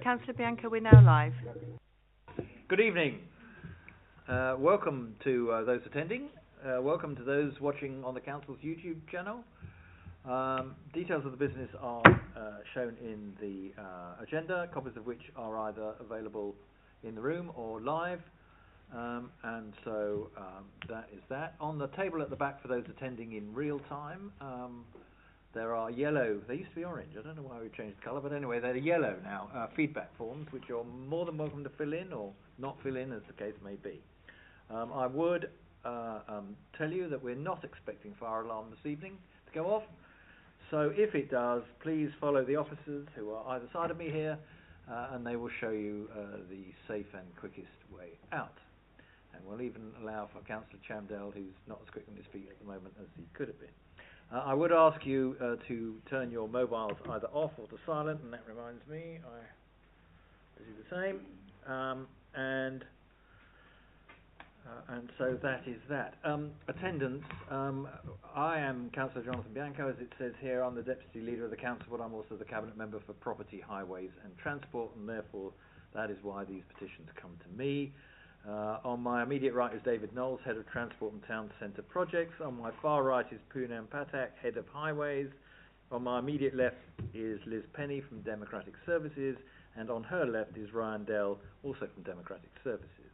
Councillor Bianco, we're now live. Good evening. Welcome to those attending. Welcome to those watching on the Council's YouTube channel. Details of the business are shown in the agenda, copies of which are either available in the room or live. And so that is that. On the table at the back for those attending in real time, there are yellow, they used to be orange, I don't know why we changed the colour, but anyway, they're yellow now, feedback forms, which you're more than welcome to fill in or not fill in, as the case may be. I would tell you that we're not expecting fire alarm this evening to go off, so if it does, please follow the officers who are either side of me here, and they will show you the safe and quickest way out. And we'll even allow for Councillor Chamdell, who's not as quick on his feet at the moment as he could have been. I would ask you to turn your mobiles either off or to silent, and that reminds me, I do the same. And so that is that. Attendance, I am Councillor Jonathan Bianco, as it says here. I'm the Deputy Leader of the Council, but I'm also the Cabinet Member for Property, Highways and Transport, and therefore that is why these petitions come to me. On my immediate right is David Knowles, Head of Transport and Town Centre Projects. On my far right is Poonam Patak, Head of Highways. On my immediate left is Liz Penny from Democratic Services, and on her left is Ryan Dell, also from Democratic Services.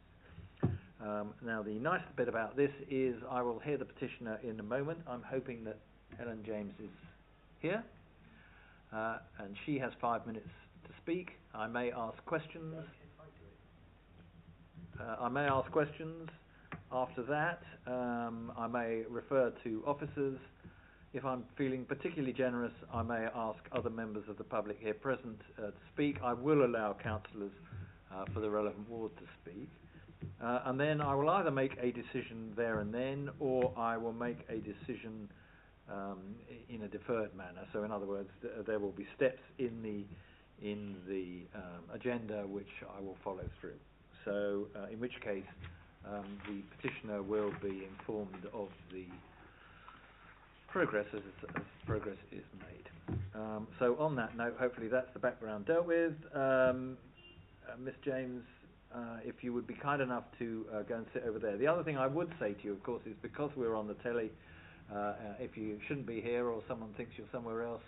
Now, the nice bit about this is I will hear the petitioner in a moment. I'm hoping that Helen James is here, and she has 5 minutes to speak. I may ask questions. After that. I may refer to officers. If I'm feeling particularly generous, I may ask other members of the public here present to speak. I will allow councillors for the relevant ward to speak. And then I will either make a decision there and then, or I will make a decision in a deferred manner. So in other words, there will be steps in the agenda which I will follow through. So, in which case, the petitioner will be informed of the progress as progress is made. So, on that note, hopefully that's the background dealt with. Miss James, if you would be kind enough to go and sit over there. The other thing I would say to you, of course, is because we're on the telly, if you shouldn't be here or someone thinks you're somewhere else,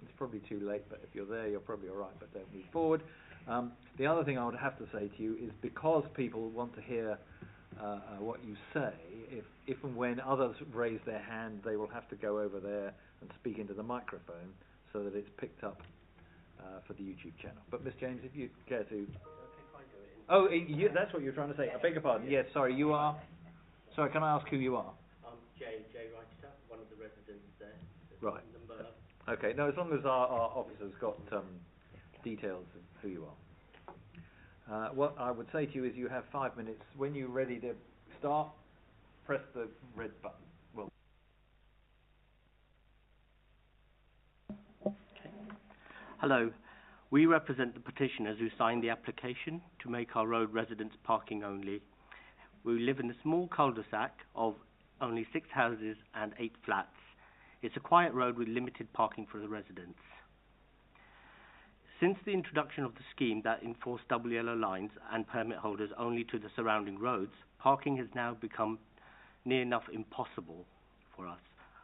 it's probably too late, but if you're there, you're probably all right, but don't move forward. The other thing I would have to say to you is because people want to hear what you say, if and when others raise their hand, they will have to go over there and speak into the microphone so that it's picked up for the YouTube channel. But Miss James, if you care to... Oh, that's what you're trying to say. I beg your pardon. Yes, sorry, you are... Sorry, can I ask who you are? I'm Jay Wrighter, one of the residents there. Right. Okay, no, as long as our officer's got details of who you are. What I would say to you is you have 5 minutes. When you're ready to start, press the red button. Well. Okay. Hello. We represent the petitioners who signed the application to make our road residents parking only. We live in a small cul-de-sac of only 6 houses and 8 flats. It's a quiet road with limited parking for the residents. Since the introduction of the scheme that enforced double yellow lines and permit holders only to the surrounding roads, parking has now become near enough impossible for us,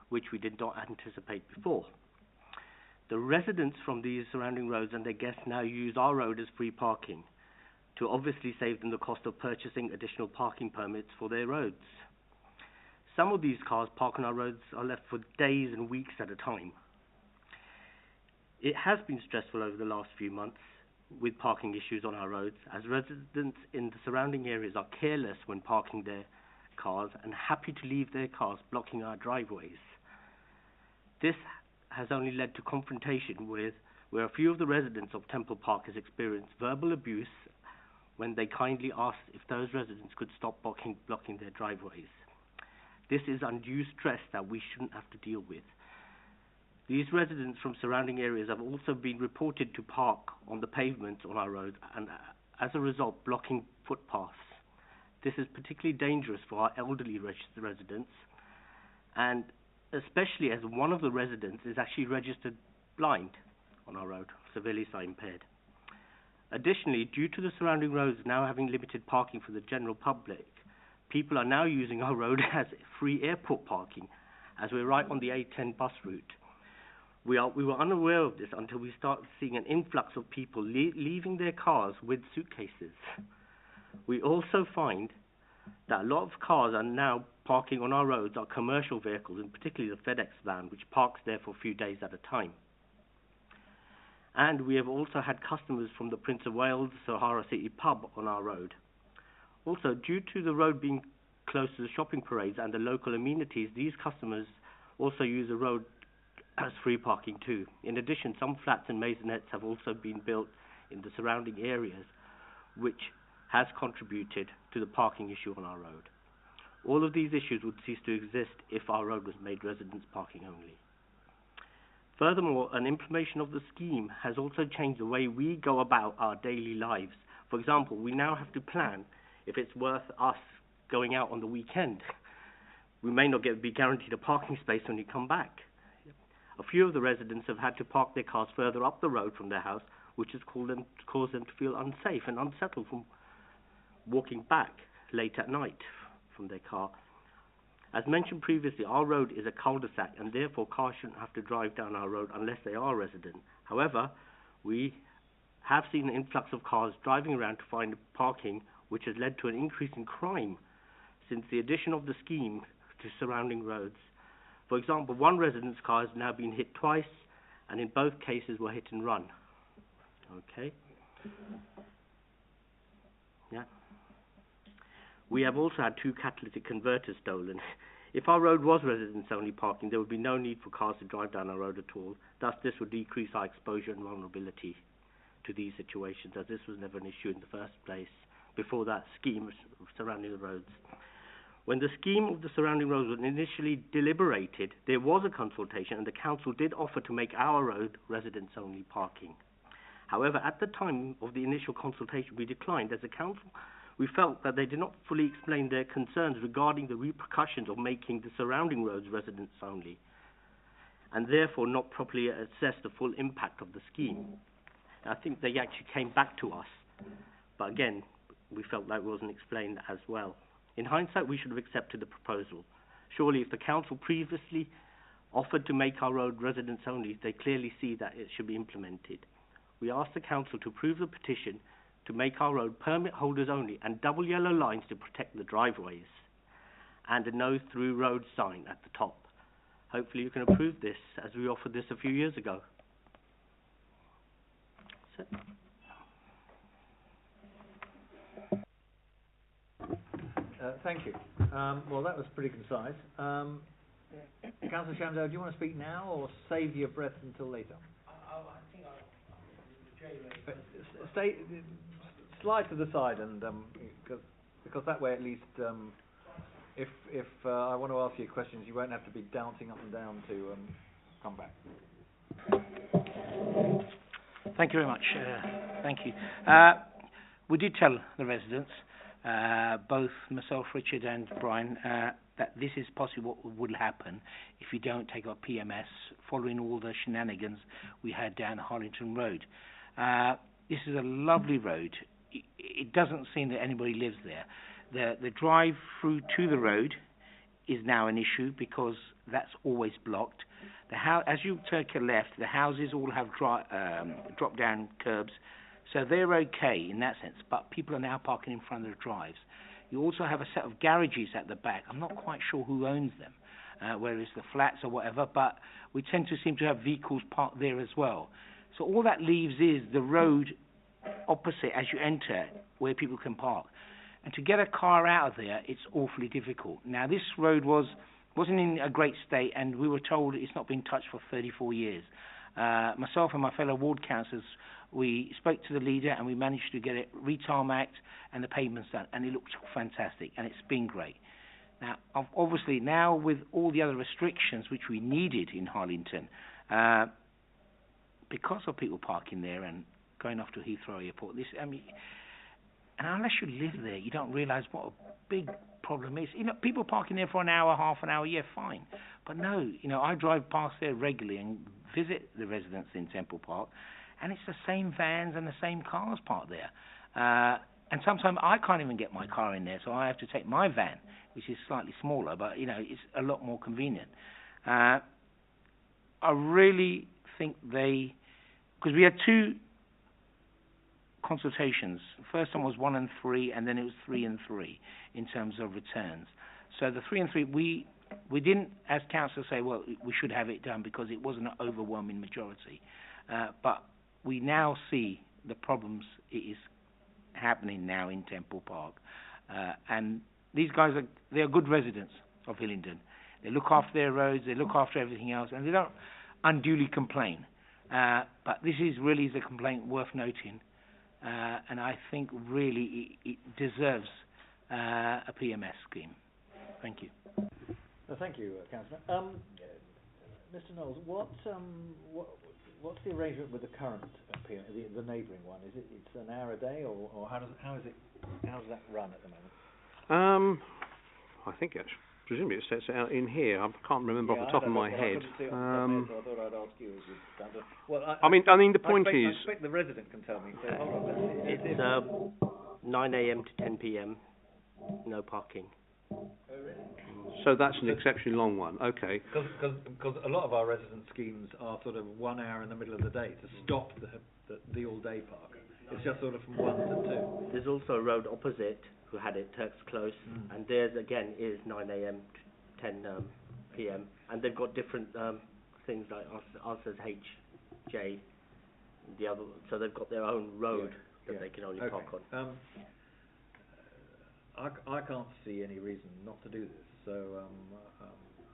which we did not anticipate before. The residents from these surrounding roads and their guests now use our road as free parking to obviously save them the cost of purchasing additional parking permits for their roads. Some of these cars parked on our roads are left for days and weeks at a time. It has been stressful over the last few months with parking issues on our roads, as residents in the surrounding areas are careless when parking their cars and happy to leave their cars blocking our driveways. This has only led to confrontation where a few of the residents of Temple Park has experienced verbal abuse when they kindly asked if those residents could stop blocking their driveways. This is undue stress that we shouldn't have to deal with. These residents from surrounding areas have also been reported to park on the pavements on our roads and, as a result, blocking footpaths. This is particularly dangerous for our elderly residents, and especially as one of the residents is actually registered blind, on our road, severely sight impaired. Additionally, due to the surrounding roads now having limited parking for the general public, people are now using our road as free airport parking, as we're right on the A10 bus route. We were unaware of this until we started seeing an influx of people leaving their cars with suitcases. We also find that a lot of cars are now parking on our roads are commercial vehicles, and particularly the FedEx van, which parks there for a few days at a time. And we have also had customers from the Prince of Wales Sahara City pub on our road. Also, due to the road being close to the shopping parades and the local amenities, these customers also use the road as free parking too. In addition, some flats and maisonettes have also been built in the surrounding areas, which has contributed to the parking issue on our road. All of these issues would cease to exist if our road was made residents parking only. Furthermore, an implementation of the scheme has also changed the way we go about our daily lives. For example, we now have to plan if it's worth us going out on the weekend. We may not be guaranteed a parking space when we come back. A few of the residents have had to park their cars further up the road from their house, which has caused them to feel unsafe and unsettled from walking back late at night from their car. As mentioned previously, our road is a cul-de-sac, and therefore cars shouldn't have to drive down our road unless they are resident. However, we have seen an influx of cars driving around to find parking, which has led to an increase in crime since the addition of the scheme to surrounding roads. For example, one resident's car has now been hit twice, and in both cases were hit and run. Okay. Yeah. We have also had 2 catalytic converters stolen. If our road was residents-only parking, there would be no need for cars to drive down our road at all. Thus, this would decrease our exposure and vulnerability to these situations, as this was never an issue in the first place before that scheme surrounding the roads. When the scheme of the surrounding roads was initially deliberated, there was a consultation, and the council did offer to make our road residents-only parking. However, at the time of the initial consultation, we declined. As a council, we felt that they did not fully explain their concerns regarding the repercussions of making the surrounding roads residents only, and therefore not properly assessed the full impact of the scheme. I think they actually came back to us, but again, we felt that wasn't explained as well. In hindsight, we should have accepted the proposal. Surely, if the council previously offered to make our road residents only, they clearly see that it should be implemented. We asked the council to approve the petition to make our road permit holders only and double yellow lines to protect the driveways, and a no through road sign at the top. Hopefully you can approve this, as we offered this a few years ago. That's it. Thank you. Well, that was pretty concise. Councillor Shamdale, do you want to speak now or save your breath until later? I think I'll slide to the side, and because that way at least, if I want to ask you questions, you won't have to be bouncing up and down to come back. Thank you very much. Thank you. We did tell the residents, both myself, Richard and Brian, that this is possibly what would happen if you don't take up PMS following all the shenanigans we had down Hillingdon Road. This is a lovely road. It doesn't seem that anybody lives there. The drive through to the road is now an issue because that's always blocked. As you take a left, the houses all have drop-down curbs, so they're okay in that sense, but people are now parking in front of the drives. You also have a set of garages at the back. I'm not quite sure who owns them, whether it's the flats or whatever, but we tend to seem to have vehicles parked there as well. So all that leaves is the road opposite as you enter, where people can park. And to get a car out of there, it's awfully difficult. Now, this road wasn't in a great state, and we were told it's not been touched for 34 years. Myself and my fellow ward councillors, we spoke to the leader, and we managed to get it retarmacked and the pavements done, and it looked fantastic, and it's been great. Now, obviously, now with all the other restrictions which we needed in Hillingdon, because of people parking there and going off to Heathrow Airport, And unless you live there, you don't realise what a big problem is. You know, people parking there for an hour, half an hour, yeah, fine. But no, you know, I drive past there regularly and visit the residents in Temple Park, and it's the same vans and the same cars parked there. And sometimes I can't even get my car in there, so I have to take my van, which is slightly smaller, but, you know, it's a lot more convenient. I really think because we had 2 consultations. First one was 1 and 3, and then it was 3 and 3 in terms of returns. So the 3 and 3, we didn't, as council, say, well, we should have it done because it wasn't an overwhelming majority. But we now see the problems it is happening now in Temple Park. And these guys they're good residents of Hillingdon. They look after their roads, they look after everything else, and they don't unduly complain. But this is really a complaint worth noting. And I think really it deserves a PMS scheme. Thank you. Thank you, Councillor. Mr. Knowles, what's the arrangement with the current the neighbouring one? Is it's an hour a day, or how does that run at the moment? I think presumably it sets it out in here. I can't remember off the top of my head. So I thought I'd ask you. I mean, the point is, I expect the resident can tell me. So hold on. It's 9 a.m. to 10 p.m. No parking. so that's an exceptionally long one. Okay. Because a lot of our resident schemes are sort of 1 hour in the middle of the day to stop the all-day park. It's just sort of from 1 to 2. There's also a road opposite who had it, Turks Close, and theirs again is 9 a.m. to 10 p.m. and they've got different things like ours says HJ, the other, so they've got their own road that they can only park on. I can't see any reason not to do this, so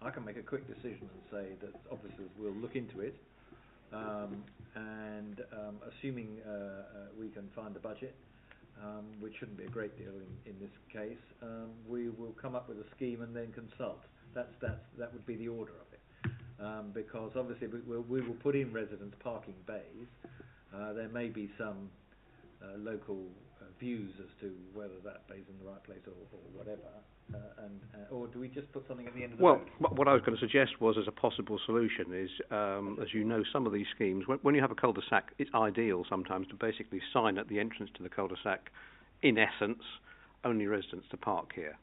I can make a quick decision and say that officers will look into it, and assuming we can find the budget, which shouldn't be a great deal in this case, we will come up with a scheme and then consult. That would be the order of it, because obviously we will put in resident parking bays. There may be some local views as to whether that bay's in the right place or whatever, or do we just put something at the end of the road? Well, what I was going to suggest was, as a possible solution, is as you know, some of these schemes, when you have a cul-de-sac, it's ideal sometimes to basically sign at the entrance to the cul-de-sac, in essence, only residents to park here.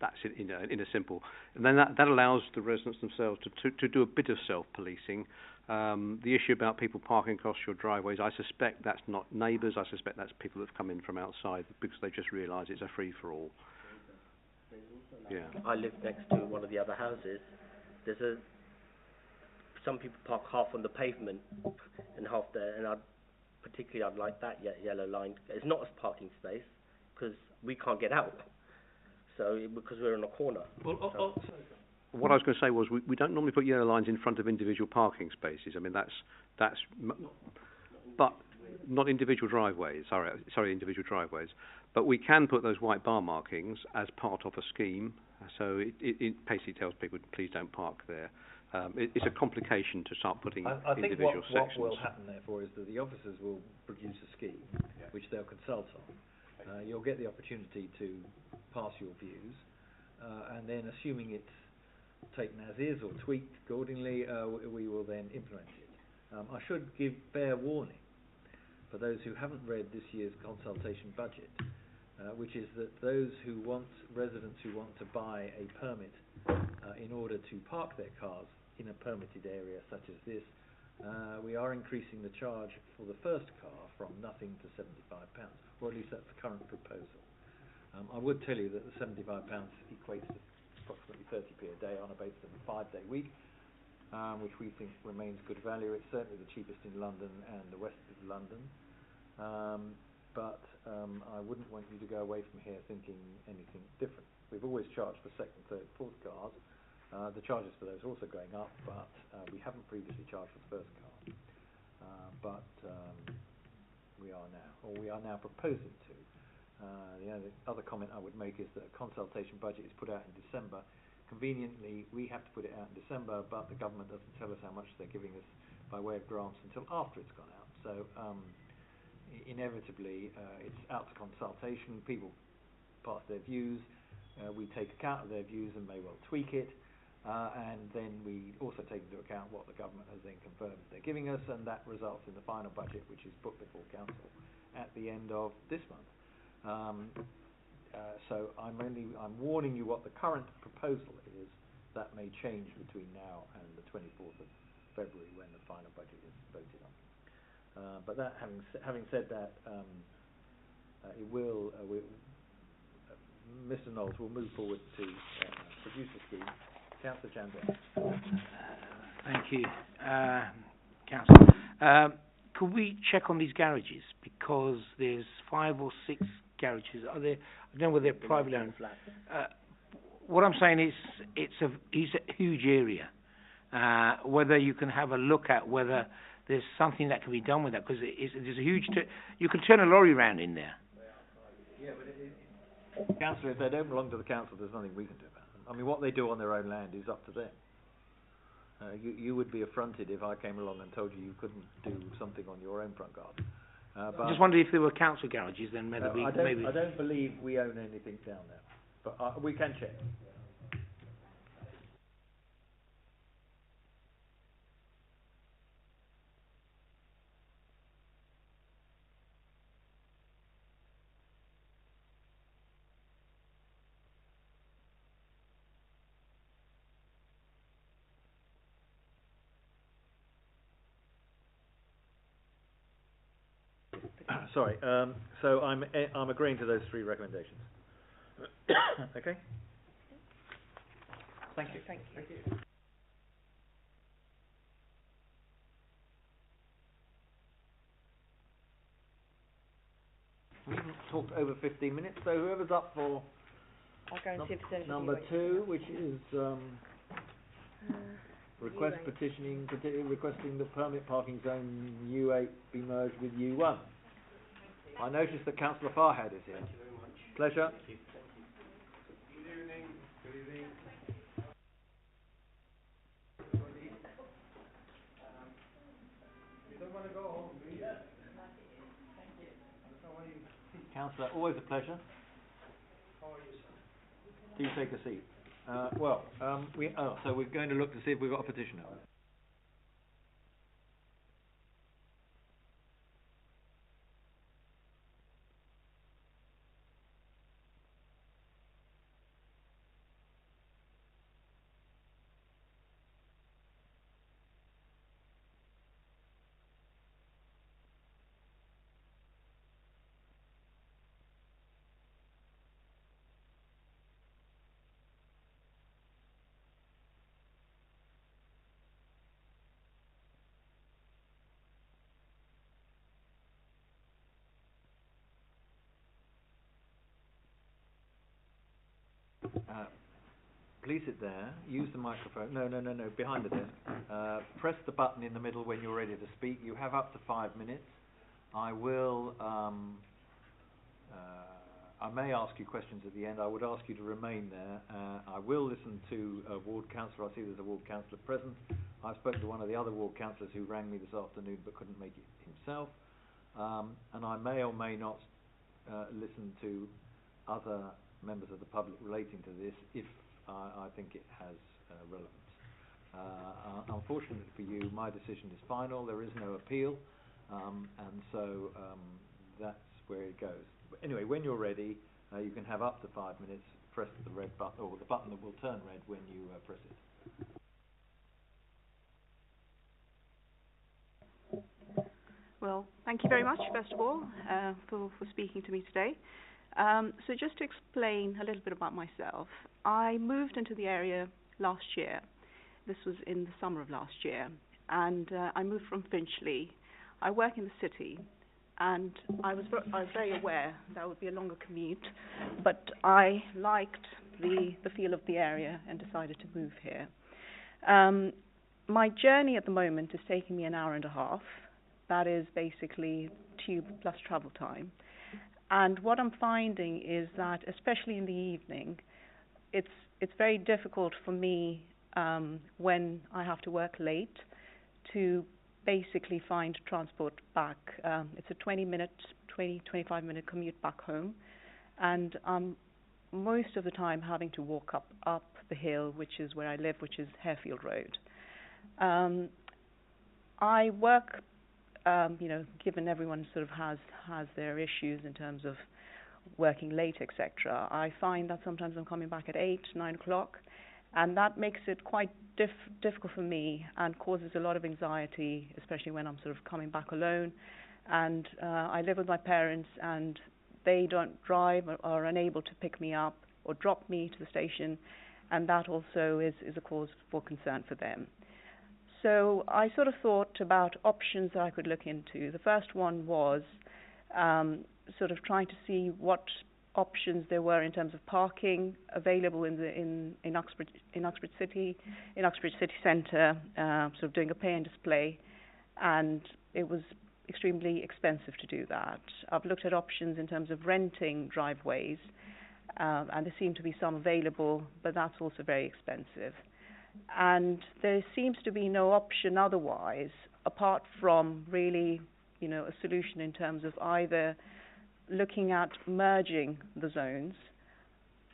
That's it, in a simple, and then that allows the residents themselves to do a bit of self-policing. The issue about people parking across your driveways, I suspect that's not neighbours. I suspect that's people that have come in from outside because they just realise it's a free-for-all. Yeah. I live next to one of the other houses. Some people park half on the pavement and half there, and I'd like that yellow line. It's not a parking space because we can't get out. Because we're in a corner. What I was going to say was we don't normally put yellow lines in front of individual parking spaces. I mean but not individual driveways. Sorry, individual driveways. But we can put those white bar markings as part of a scheme. So it basically tells people, please don't park there. It's a complication to start putting individual sections. I think what will happen therefore is that the officers will produce a scheme which they'll consult on. You'll get the opportunity to pass your views, and then assuming it's taken as is or tweaked accordingly, we will then implement it. I should give fair warning for those who haven't read this year's consultation budget, which is that those residents who want to buy a permit in order to park their cars in a permitted area such as this, we are increasing the charge for the first car from nothing to £75, or at least that's the current proposal. I would tell you that the £75 equates to approximately 30p a day on a basis of a 5-day week, which we think remains good value. It's certainly the cheapest in London and the west of London, but I wouldn't want you to go away from here thinking anything different. We've always charged for second, third, fourth cars. The charges for those are also going up, but we haven't previously charged for the first car. But we are now proposing to. The other comment I would make is that a consultation budget is put out in December. Conveniently, we have to put it out in December, but the government doesn't tell us how much they're giving us by way of grants until after it's gone out. So inevitably it's out to consultation. People pass their views. We take account of their views and may well tweak it. And then we also take into account what the government has then confirmed they're giving us, and that results in the final budget, which is put before council at the end of this month. So I'm warning you what the current proposal is. That may change between now and the 24th of February when the final budget is voted on. But that, having said that, it will. Mr. Knowles will move forward to produce a scheme. Councillor Jonathan. Thank you, Councillor. Could we check on these garages, because there's 5 or 6 garages? Are they? I don't know whether they're privately owned. What I'm saying is, it's a huge area. Whether you can have a look at whether there's something that can be done with that, because there's a huge. You can turn a lorry around in there. Yeah, but Councillor, if they don't belong to the council, there's nothing we can do about them. I mean, what they do on their own land is up to them. You would be affronted if I came along and told you couldn't do something on your own front garden. But I just wondered if there were council garages, then maybe I don't believe we own anything down there, but we can check. Sorry. So I'm agreeing to those 3 recommendations. Okay. Thank you. Thank you. We've talked over 15 minutes, so whoever's up for I'll go and see if there's anything number 2, which is request petitioning, requesting the permit parking zone U8 be merged with U1. I noticed that Councillor Farhad is here. Thank you very much. Pleasure. Thank you. Good evening. Good evening. You don't want to go home, do you? Thank you. How are you? Councillor, always a pleasure. How are you, sir? Do take a seat. So we're going to look to see if we've got a petitioner. Please sit there. Use the microphone. No. Behind the desk. Press the button in the middle when you're ready to speak. You have up to 5 minutes. I will. I may ask you questions at the end. I would ask you to remain there. I will listen to a ward councillor. I see there's a ward councillor present. I've spoken to one of the other ward councillors who rang me this afternoon but couldn't make it himself. And I may or may not listen to other members of the public relating to this if I think it has relevance. Unfortunately for you, my decision is final. There is no appeal, and so that's where it goes. But anyway, when you're ready, you can have up to 5 minutes. Press the red button, or the button that will turn red when you press it. Well, thank you very much, first of all, for speaking to me today. So just to explain a little bit about myself, I moved into the area last year. This was in the summer of last year, and I moved from Finchley. I work in the city, and I was very aware that would be a longer commute, but I liked the feel of the area and decided to move here. My journey at the moment is taking me an hour and a half. That is basically tube plus travel time. And what I'm finding is that, especially in the evening, it's very difficult for me when I have to work late to basically find transport back. It's a 25-minute commute back home, and most of the time having to walk up the hill, which is where I live, which is Harefield Road. I work, given everyone sort of has their issues in terms of working late, etc. I find that sometimes I'm coming back at 8, 9 o'clock, and that makes it quite difficult for me and causes a lot of anxiety, especially when I'm sort of coming back alone. And I live with my parents, and they don't drive or are unable to pick me up or drop me to the station, and that also is a cause for concern for them. So I sort of thought about options that I could look into. The first one was sort of trying to see what options there were in terms of parking available in Uxbridge City Centre, sort of doing a pay and display, and it was extremely expensive to do that. I've looked at options in terms of renting driveways, and there seem to be some available, but that's also very expensive. And there seems to be no option otherwise, apart from really, a solution in terms of either looking at merging the zones,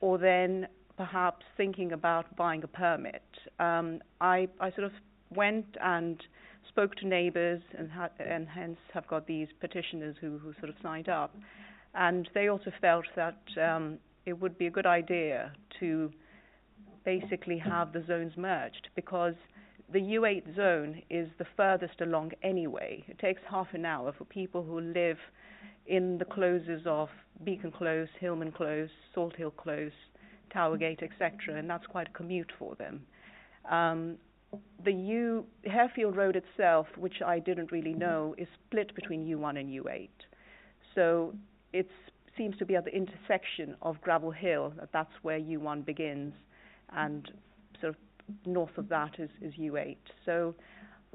or then perhaps thinking about buying a permit. I sort of went and spoke to neighbours and hence have got these petitioners who sort of signed up, and they also felt that it would be a good idea to basically have the zones merged, because the U8 zone is the furthest along anyway. It takes half an hour for people who live in the closes of Beacon Close, Hillman Close, Salt Hill Close, Towergate, etc., and that's quite a commute for them. The Harefield Road itself, which I didn't really know, is split between U1 and U8. So it seems to be at the intersection of Gravel Hill. That's where U1 begins, and sort of north of that is U8. So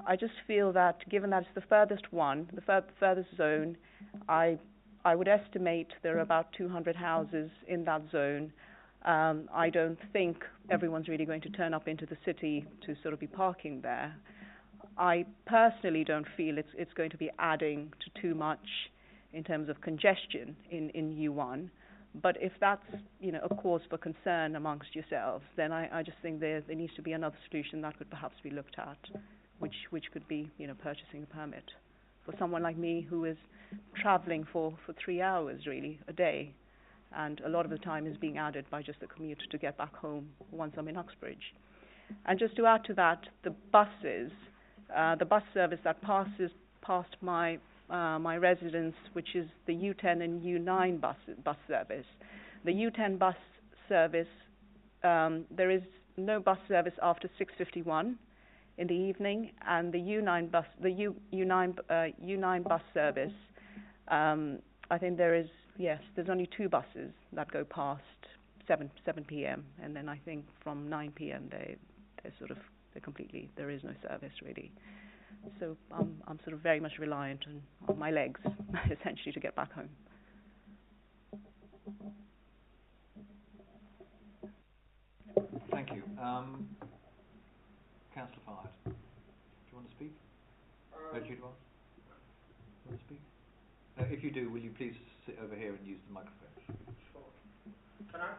I just feel that given that it's the furthest one, the furthest zone, I would estimate there are about 200 houses in that zone. I don't think everyone's really going to turn up into the city to sort of be parking there. I personally don't feel it's going to be adding to too much in terms of congestion in U1. But if that's, a cause for concern amongst yourselves, then I just think there needs to be another solution that could perhaps be looked at, which could be, purchasing a permit for someone like me who is travelling for 3 hours really a day, and a lot of the time is being added by just the commute to get back home once I'm in Uxbridge. And just to add to that, the buses, the bus service that passes past my residence, which is the U10 and U9 bus service. The U10 bus service, there is no bus service after 6:51 in the evening, and the U9 bus service, I think there's only 2 buses that go past 7 p.m. and then I think from 9 p.m. there is no service really. So I'm sort of very much reliant on my legs, essentially, to get back home. Thank you. Councillor Fahad, do you want to speak? Do you want to speak? If you do, will you please sit over here and use the microphone? Sure. Can I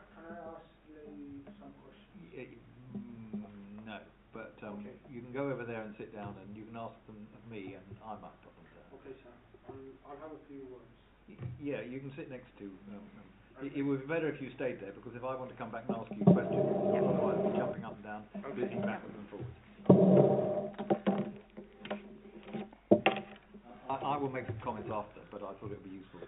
ask you some questions? No. But okay. You can go over there and sit down, and you can ask them of me, and I might put them there. Okay, sir. I'll have a few words. Yeah, you can sit next to. It would be better if you stayed there, because if I want to come back and ask you questions, otherwise I'll be jumping up and down, looking backwards and forwards. I will make some comments after, but I thought it would be useful to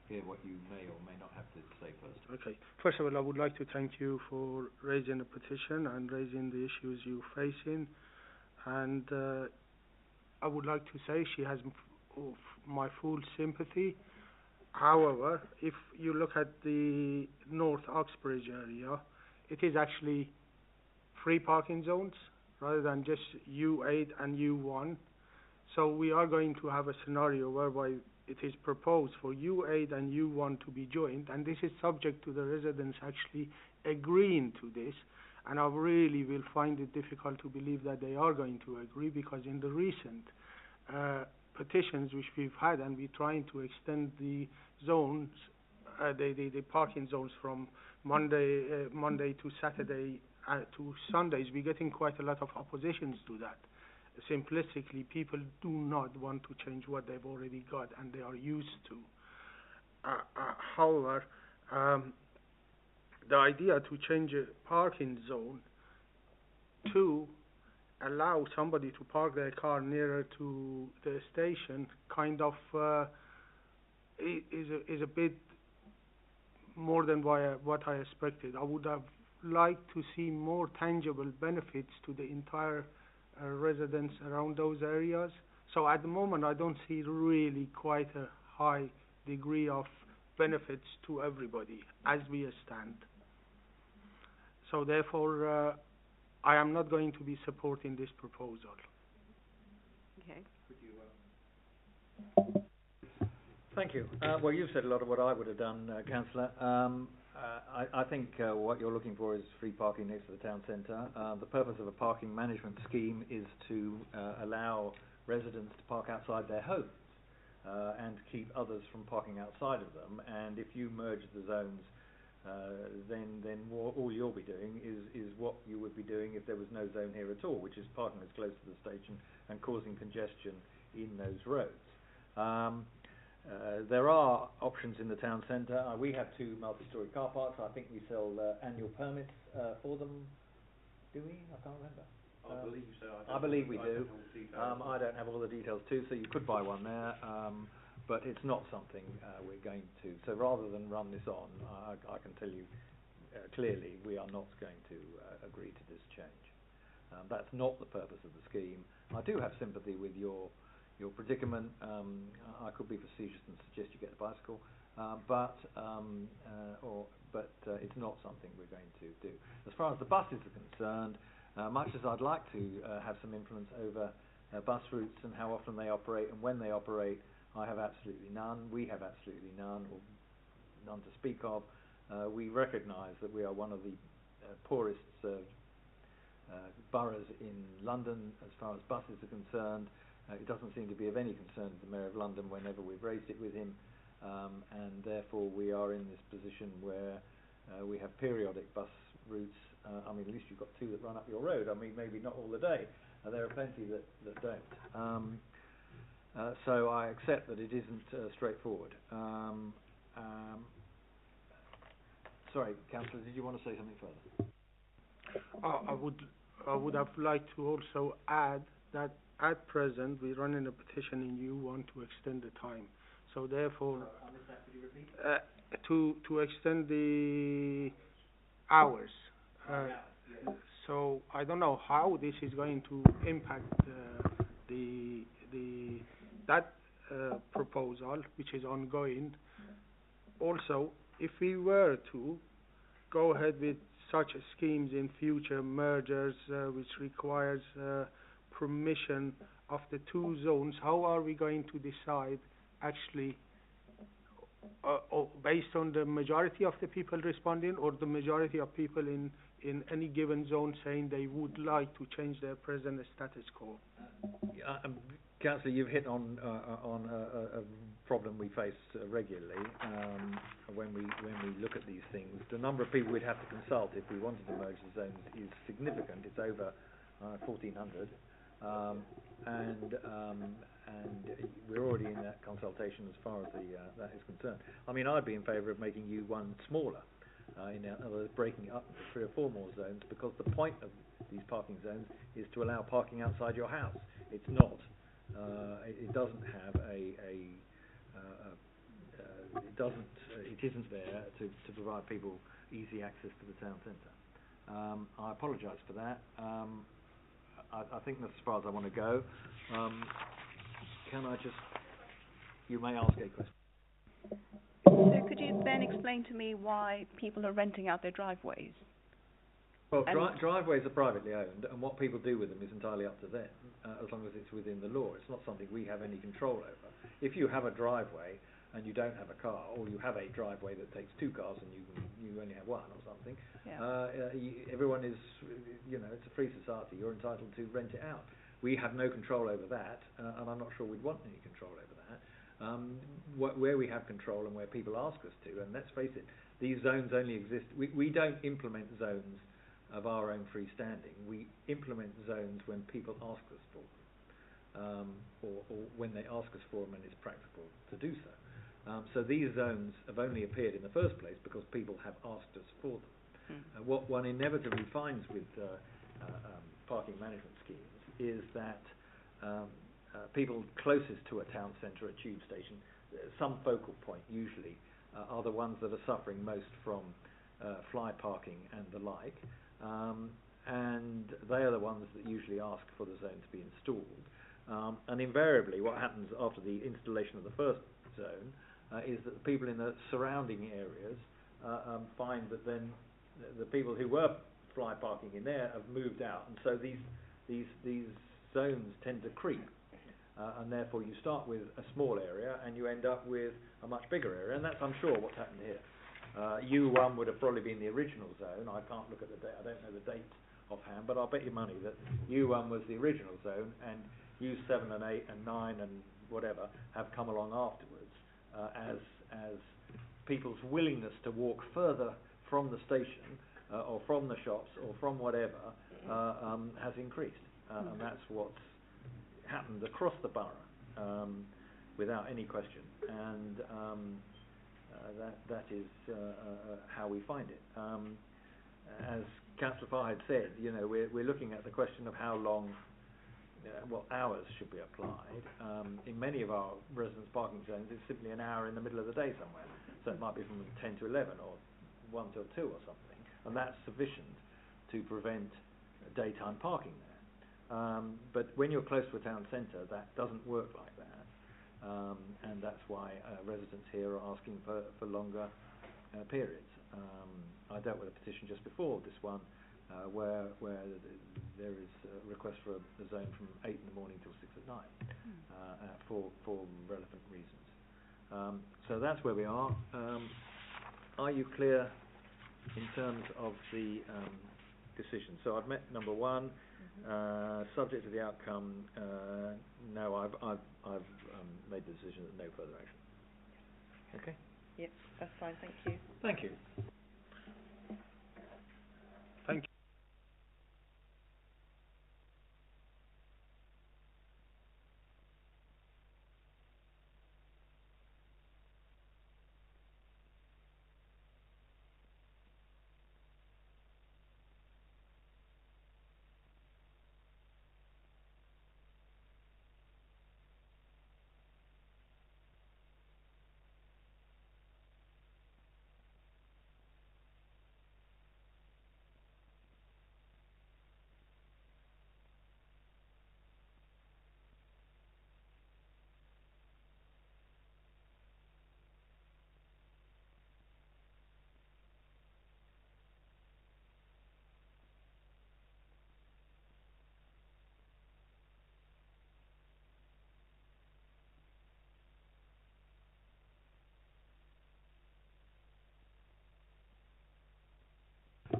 hear what you may or may not have to say first. Okay. First of all, I would like to thank you for raising a petition and raising the issues you're facing. And I would like to say she has my full sympathy. However, if you look at the North Uxbridge area, it is actually 3 parking zones rather than just U8 and U1. So we are going to have a scenario whereby it is proposed for U8 and U1 to be joined, and this is subject to the residents actually agreeing to this, and I really will find it difficult to believe that they are going to agree, because in the recent petitions which we've had, and we're trying to extend the zones, the parking zones from Monday to Saturday to Sundays. We're getting quite a lot of oppositions to that. Simplistically, people do not want to change what they've already got and they are used to. However, the idea to change a parking zone to allow somebody to park their car nearer to the station kind of is a bit more than what I expected. I would have liked to see more tangible benefits to the entire residents around those areas. So at the moment, I don't see really quite a high degree of benefits to everybody as we stand. So therefore, I am not going to be supporting this proposal. Okay. Thank you. Well, you've said a lot of what I would have done, Councillor. I think what you're looking for is free parking next to the town centre. The purpose of a parking management scheme is to allow residents to park outside their homes and to keep others from parking outside of them. And if you merge the zones, then all you'll be doing is what you would be doing if there was no zone here at all, which is parking as close to the station and causing congestion in those roads. There are options in the town centre. We have 2 multi-storey car parks. I think we sell annual permits for them. Do we? I can't remember. I believe so. I believe we do. I don't have all the details too, so you could buy one there. But it's not something we're going to. So rather than run this on, I can tell you clearly we are not going to agree to this change. That's not the purpose of the scheme. I do have sympathy with your predicament. I could be facetious and suggest you get a bicycle, but it's not something we're going to do. As far as the buses are concerned, much as I'd like to have some influence over bus routes and how often they operate and when they operate, I have absolutely none. We have absolutely none, or none to speak of. We recognise that we are one of the poorest served boroughs in London as far as buses are concerned. It doesn't seem to be of any concern to the Mayor of London whenever we've raised it with him, and therefore we are in this position where we have periodic bus routes. I mean, at least you've got 2 that run up your road. I mean, maybe not all the day. There are plenty that don't. So I accept that it isn't straightforward. Sorry, Councillor, did you want to say something further? I would have liked to also add that at present we're running a petition and you want to extend the time. So therefore, I missed that. Could you repeat? to extend the hours. So I don't know how this is going to impact that proposal, which is ongoing. Also, if we were to go ahead with such schemes in future mergers, which requires permission of the 2 zones, how are we going to decide actually based on the majority of the people responding or the majority of people in any given zone saying they would like to change their present status quo? Councillor, you've hit on a problem we face regularly when we look at these things. The number of people we'd have to consult if we wanted to merge the zones is significant. It's over 1,400, and we're already in that consultation as far as that is concerned. I mean, I'd be in favour of making you one smaller, in other words, breaking it up into 3 or 4 more zones, because the point of these parking zones is to allow parking outside your house. It's not. It doesn't have it isn't there to provide people easy access to the town centre. I apologise for that. I think that's as far as I want to go. You may ask a question. So could you then explain to me why people are renting out their driveways? Well, driveways are privately owned, and what people do with them is entirely up to them, as long as it's within the law. It's not something we have any control over. If you have a driveway and you don't have a car, or you have a driveway that takes 2 cars and you only have 1 or something, everyone is, it's a free society. You're entitled to rent it out. we have no control over that, and I'm not sure we'd want any control over that. Where we have control and where people ask us to, and let's face it, these zones only exist. We don't implement zones of our own freestanding. We implement zones when people ask us for them, or when they ask us for them and it's practical to do so. So these zones have only appeared in the first place because people have asked us for them. What one inevitably finds with parking management schemes is that people closest to a town centre, a tube station, some focal point usually, are the ones that are suffering most from fly parking and the like, and they are the ones that usually ask for the zone to be installed. And invariably what happens after the installation of the first zone is that the people in the surrounding areas find that then the people who were fly parking in there have moved out, and so these zones tend to creep, and therefore you start with a small area and you end up with a much bigger area, and that's, I'm sure, what's happened here. U1 would have probably been the original zone. I can't look at the date, I don't know the date offhand, but I'll bet you money that U1 was the original zone, and U7 and 8 and 9 and whatever have come along afterwards, as people's willingness to walk further from the station or from the shops or from whatever has increased, and that's what's happened across the borough, without any question, and that is how we find it. As Councillor Farr had said, you know, we're looking at the question of how long, what hours should be applied. In many of our residence parking zones, it's simply an hour in the middle of the day somewhere, so it might be from 10 to 11 or 1 till 2 or something, and that's sufficient to prevent daytime parking there. But when you're close to a town centre, that doesn't work like that, and that's why residents here are asking for longer periods. I dealt with a petition just before this one, where there is a request for a zone from 8 in the morning till 6 at night, for relevant reasons. So that's where we are. Are you clear in terms of the decision? So I've met number 1. Subject to the outcome. No, I've made the decision that no further action. Okay. Yep, that's fine. Thank you. Thank you. Thank you.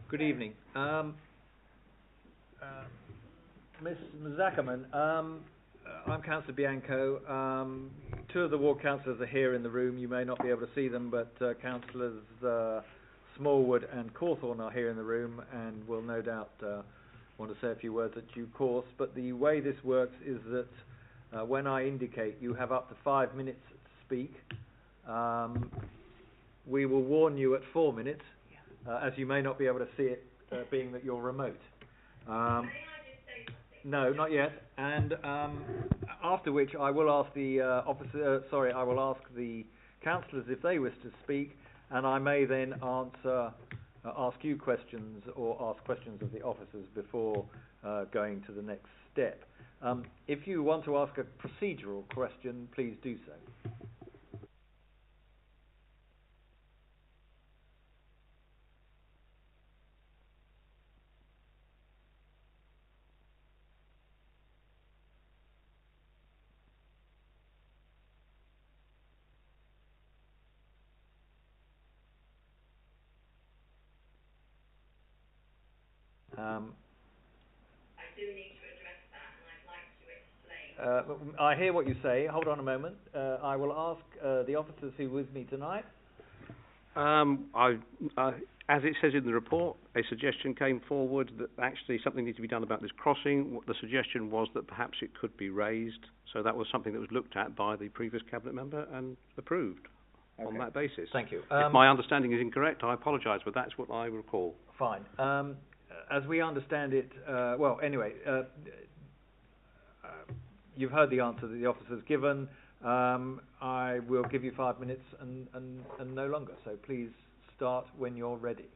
Good evening. Ms. Zackerman, I'm Councillor Bianco. 2 of the ward councillors are here in the room. You may not be able to see them, but Councillors Smallwood and Cawthorne are here in the room and will no doubt want to say a few words at due course. But the way this works is that when I indicate you have up to 5 minutes to speak, we will warn you at 4 minutes, as you may not be able to see it, being that you're remote. No, not yet. And after which, I will ask the I will ask the councillors if they wish to speak, and I may then ask you questions or ask questions of the officers before going to the next step. If you want to ask a procedural question, please do so. I do need to address that, and I'd like I hear what you say. Hold on a moment. I will ask the officers who were with me tonight. As it says in the report, a suggestion came forward that actually something needs to be done about this crossing. The suggestion was that perhaps it could be raised, so that was something that was looked at by the previous cabinet member and approved on that basis. Thank you. If my understanding is incorrect, I apologise, but that's what I recall. Fine. As we understand it, you've heard the answer that the officer's given. I will give you 5 minutes and no longer, so please start when you're ready.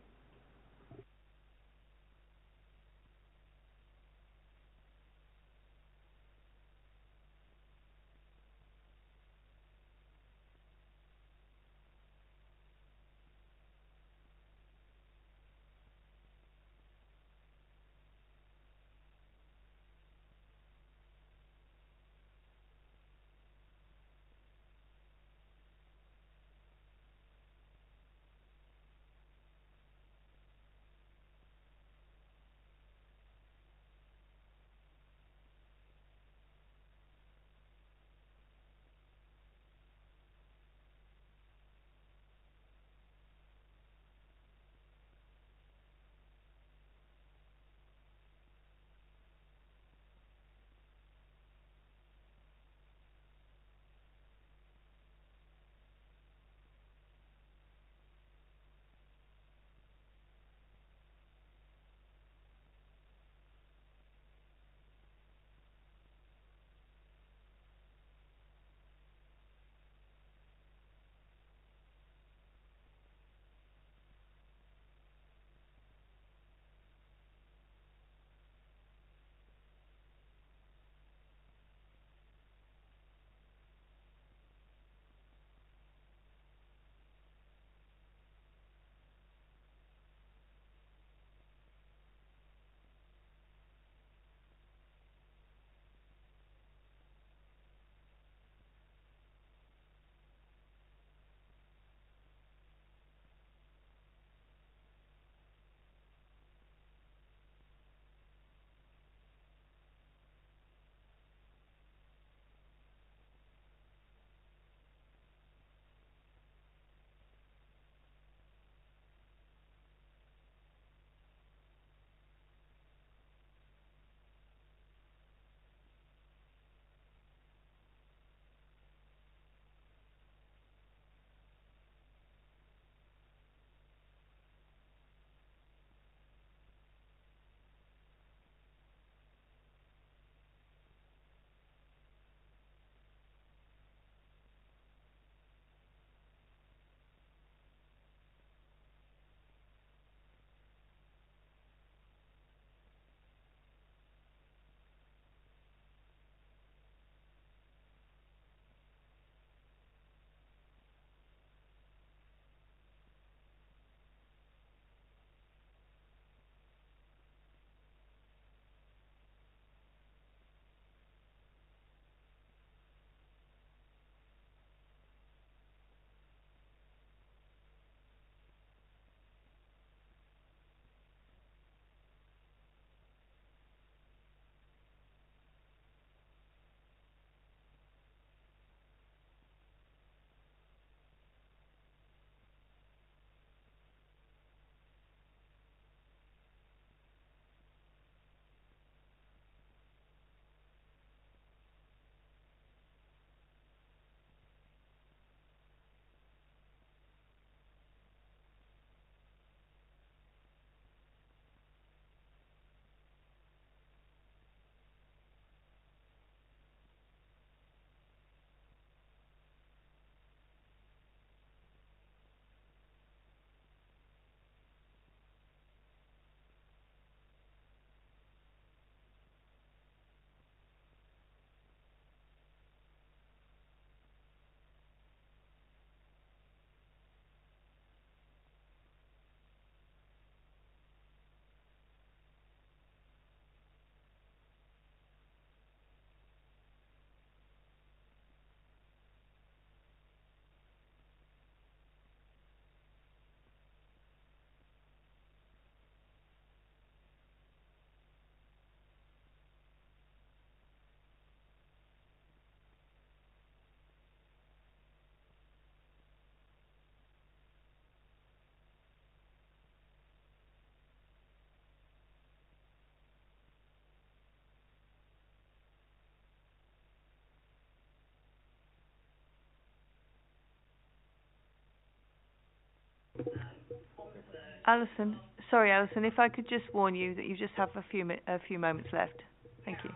Alison, sorry, Alison, if I could just warn you that you just have a few moments left. Thank you.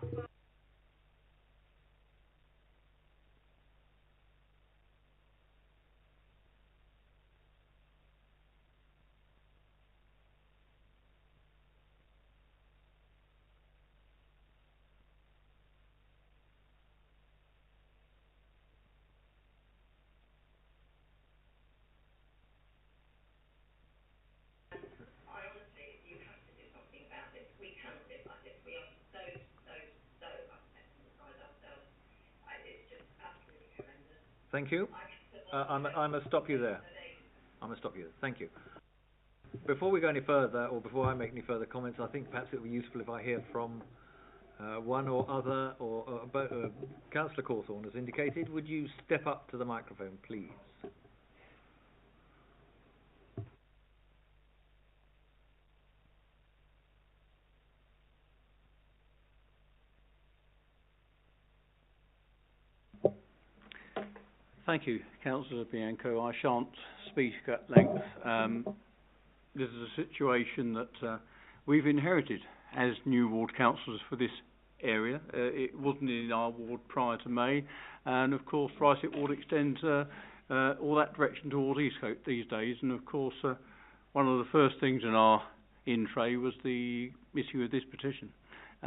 Thank you. I must stop you there. Thank you. Before we go any further, or before I make any further comments, I think perhaps it would be useful if I hear from one or other, or Councillor Cawthorne has indicated. Would you step up to the microphone, please? Thank you, Councillor Bianco. I shan't speak at length. This is a situation that we've inherited as new ward councillors for this area. It wasn't in our ward prior to May, and of course, Thrice-It ward extends all that direction towards Eastcote these days. And of course, one of the first things in our in-tray was the issue of this petition.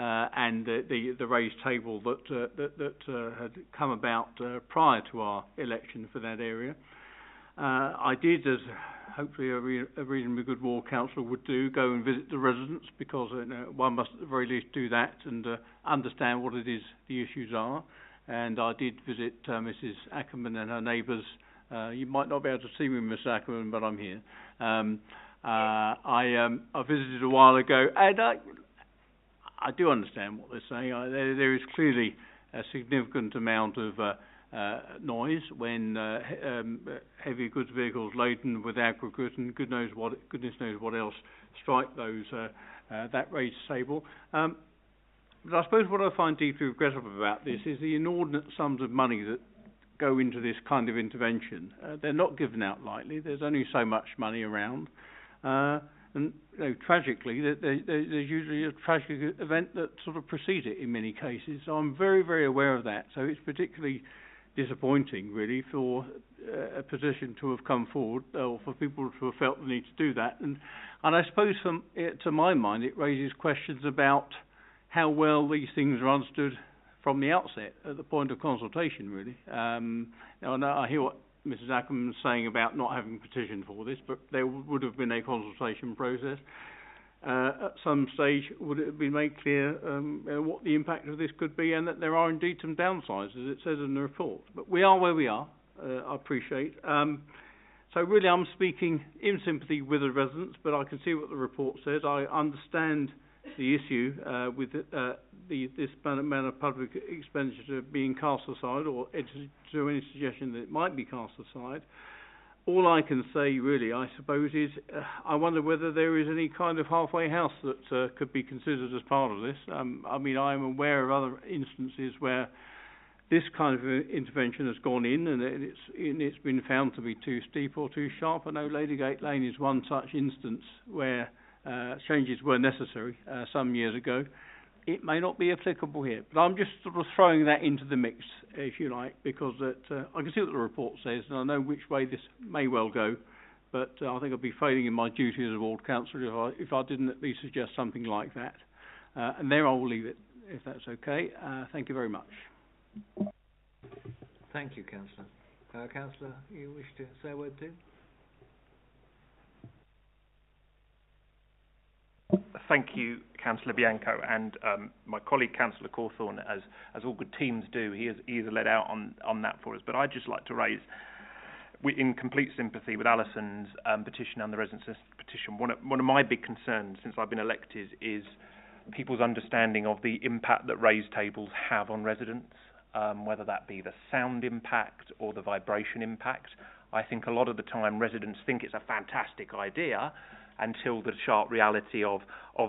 And the raised table that had come about prior to our election for that area. I did, as hopefully a reasonably good ward councillor would do, go and visit the residents, because one must at the very least do that and understand what it is the issues are. And I did visit Mrs. Ackerman and her neighbours. You might not be able to see me, Mrs. Ackerman, but I'm here. I visited a while ago, and I do understand what they're saying. There is clearly a significant amount of noise when heavy goods vehicles laden with aggregate and goodness knows what else strike that raised table. But I suppose what I find deeply regrettable about this is the inordinate sums of money that go into this kind of intervention. They're not given out lightly. There's only so much money around. And tragically, there's usually a tragic event that sort of precedes it in many cases. So I'm very, very aware of that. So it's particularly disappointing, really, for a petition to have come forward, or for people to have felt the need to do that. And I suppose, to my mind, it raises questions about how well these things are understood from the outset, at the point of consultation, really. I hear what Mrs. Ackerman was saying about not having a petition for this, but there would have been a consultation process. At some stage, would it have been made clear what the impact of this could be, and that there are indeed some downsides, as it says in the report. But we are where we are, I appreciate. So really, I'm speaking in sympathy with the residents, but I can see what the report says. I understand the issue with this amount of public expenditure being cast aside, or to any suggestion that it might be cast aside. All I can say, really, I suppose, is I wonder whether there is any kind of halfway house that could be considered as part of this. I mean, I am aware of other instances where this kind of intervention has gone in, and it's been found to be too steep or too sharp. I know Ladygate Lane is one such instance where changes were necessary some years ago. It may not be applicable here, but I'm just sort of throwing that into the mix, if you like, because I can see what the report says, and I know which way this may well go, but I think I'd be failing in my duty as a ward councillor if I didn't at least suggest something like that. And there I will leave it, if that's okay. Thank you very much. Thank you, Councillor. Councillor, you wish to say a word too? Thank you, Councillor Bianco, and my colleague Councillor Cawthorne, as all good teams do, he has led out on that for us. But I'd just like to raise, in complete sympathy with Alison's petition and the residents' petition, one of my big concerns since I've been elected is people's understanding of the impact that raised tables have on residents, whether that be the sound impact or the vibration impact. I think a lot of the time residents think it's a fantastic idea, until the sharp reality of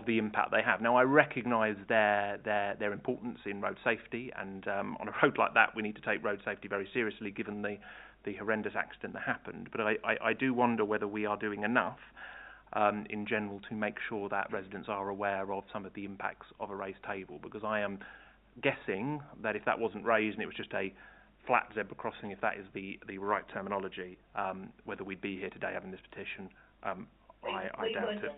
the impact they have. Now, I recognise their importance in road safety, and on a road like that, we need to take road safety very seriously, given the horrendous accident that happened. But I do wonder whether we are doing enough in general to make sure that residents are aware of some of the impacts of a raised table, because I am guessing that if that wasn't raised and it was just a flat zebra crossing, if that is the right terminology, whether we'd be here today having this petition, I doubt it.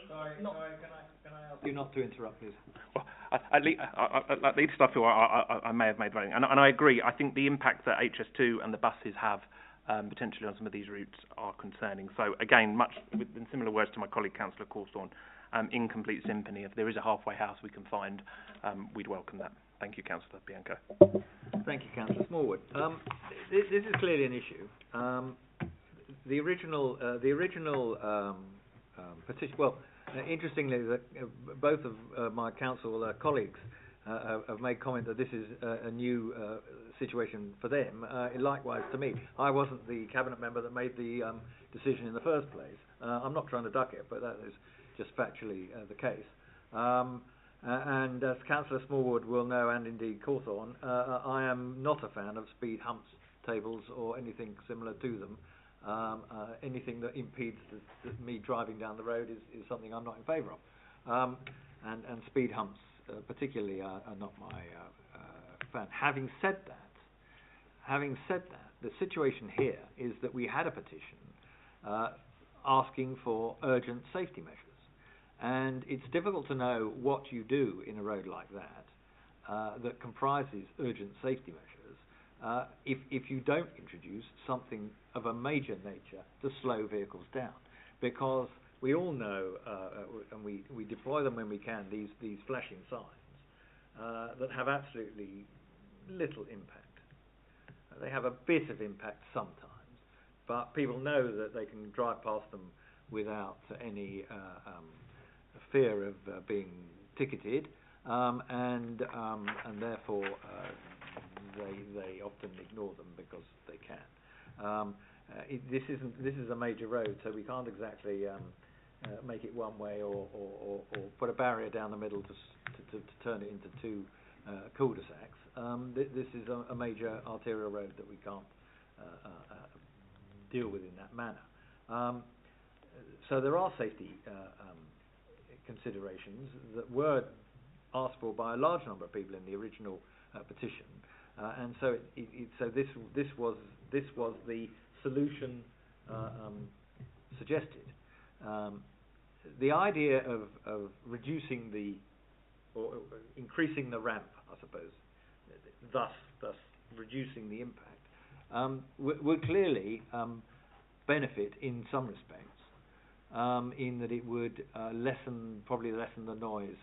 Sorry, can I ask you not to interrupt, please? Well, at least I feel I may have made wrong, and I agree. I think the impact that HS2 and the buses have potentially on some of these routes are concerning. So again, much in similar words to my colleague Councillor Cawthorne, in complete sympathy, if there is a halfway house we can find, we'd welcome that. Thank you, Councillor Bianco. Thank you, Councillor Smallwood. This is clearly an issue. The original petition. Well, interestingly, both of my council colleagues have made comment that this is a new situation for them. Likewise to me, I wasn't the cabinet member that made the decision in the first place. I'm not trying to duck it, but that is just factually the case. And as Councillor Smallwood will know, and indeed Cawthorne, I am not a fan of speed humps, tables, or anything similar to them. Anything that impedes me driving down the road is something I'm not in favour of. And speed humps particularly are not my fan. Having said that, the situation here is that we had a petition asking for urgent safety measures. And it's difficult to know what you do in a road like that that comprises urgent safety measures if you don't introduce something of a major nature to slow vehicles down. Because we all know, and we deploy them when we can, these flashing signs that have absolutely little impact. They have a bit of impact sometimes, but people know that they can drive past them without any fear of being ticketed, and therefore they often ignore them because they can. This is a major road, so we can't exactly make it one way or put a barrier down the middle to turn it into two cul-de-sacs. This is a major arterial road that we can't deal with in that manner. So there are safety considerations that were asked for by a large number of people in the original petition, and so this was the solution suggested. The idea of reducing or increasing the ramp, I suppose, thus reducing the impact, would clearly benefit in some respects. In that it would probably lessen the noise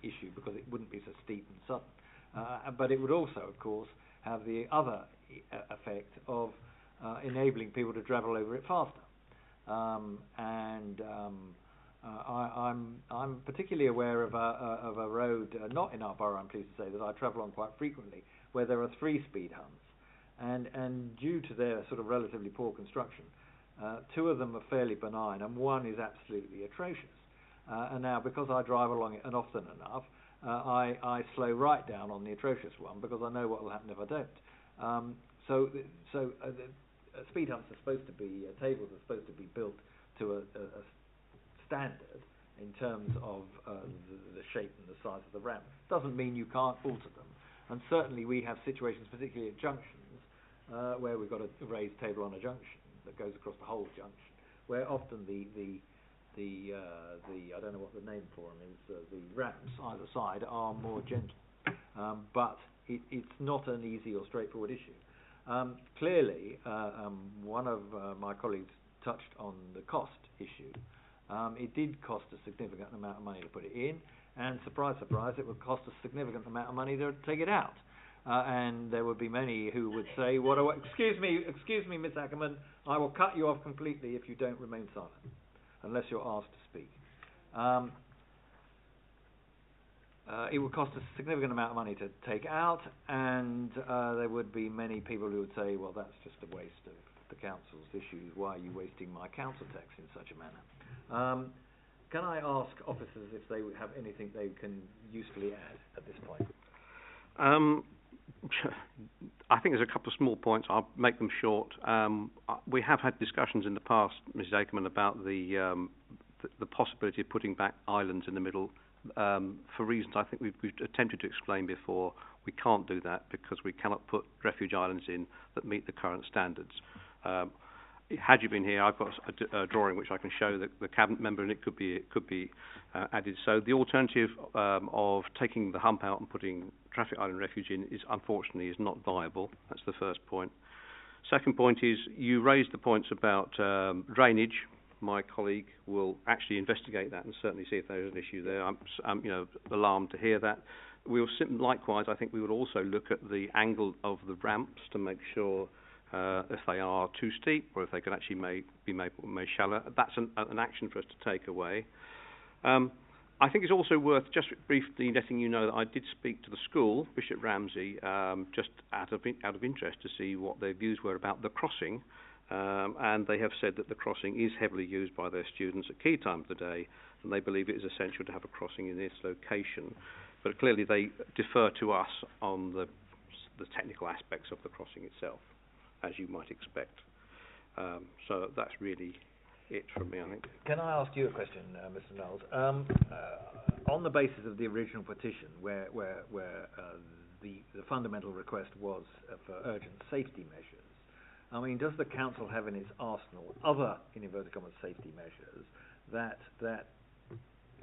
issue, because it wouldn't be so steep and sudden. But it would also, of course, have the other effect of enabling people to travel over it faster. I'm particularly aware of a road, not in our borough, I'm pleased to say, that I travel on quite frequently, where there are 3 speed humps, and due to their sort of relatively poor construction, 2 of them are fairly benign, and 1 is absolutely atrocious. And now, because I drive along it often enough, I slow right down on the atrocious one, because I know what will happen if I don't. So speed humps are supposed to be, tables are supposed to be built to a standard in terms of the shape and the size of the ramp. Doesn't mean you can't alter them. And certainly we have situations, particularly at junctions, where we've got a raised table on a junction that goes across the whole junction, where often the I don't know what the name for them is, the ramps either side are more gentle, but it's not an easy or straightforward issue. Clearly, one of my colleagues touched on the cost issue. It did cost a significant amount of money to put it in, and surprise, surprise, it would cost a significant amount of money to take it out. And there would be many who would say, excuse me, Miss Ackerman, I will cut you off completely if you don't remain silent, unless you're asked to speak. It would cost a significant amount of money to take out, and there would be many people who would say, well, that's just a waste of the council's issues. Why are you wasting my council tax in such a manner? Can I ask officers if they have anything they can usefully add at this point? I think there's a couple of small points. I'll make them short. We have had discussions in the past, Mrs. Akerman, about the possibility of putting back islands in the middle. For reasons I think we've attempted to explain before, we can't do that because we cannot put refuge islands in that meet the current standards. Had you been here, I've got a drawing which I can show the cabinet member, and it could be added. So the alternative of taking the hump out and putting traffic island refuge in is unfortunately not viable. That's the first point. Second point is you raised the points about drainage. My colleague will actually investigate that and certainly see if there is an issue there. I'm alarmed to hear that. Likewise, I think we would also look at the angle of the ramps to make sure if they are too steep or if they can actually be made shallower. That's an action for us to take away. I think it's also worth just briefly letting you know that I did speak to the school, Bishop Ramsey, just out of interest to see what their views were about the crossing, and they have said that the crossing is heavily used by their students at key times of the day, and they believe it is essential to have a crossing in this location. But clearly they defer to us on the technical aspects of the crossing itself, as you might expect. So that's really it from me, I think. Can I ask you a question, Mr. Knowles? On the basis of the original petition, where the fundamental request was for urgent safety measures, I mean, does the council have in its arsenal other, in inverted commas, safety measures that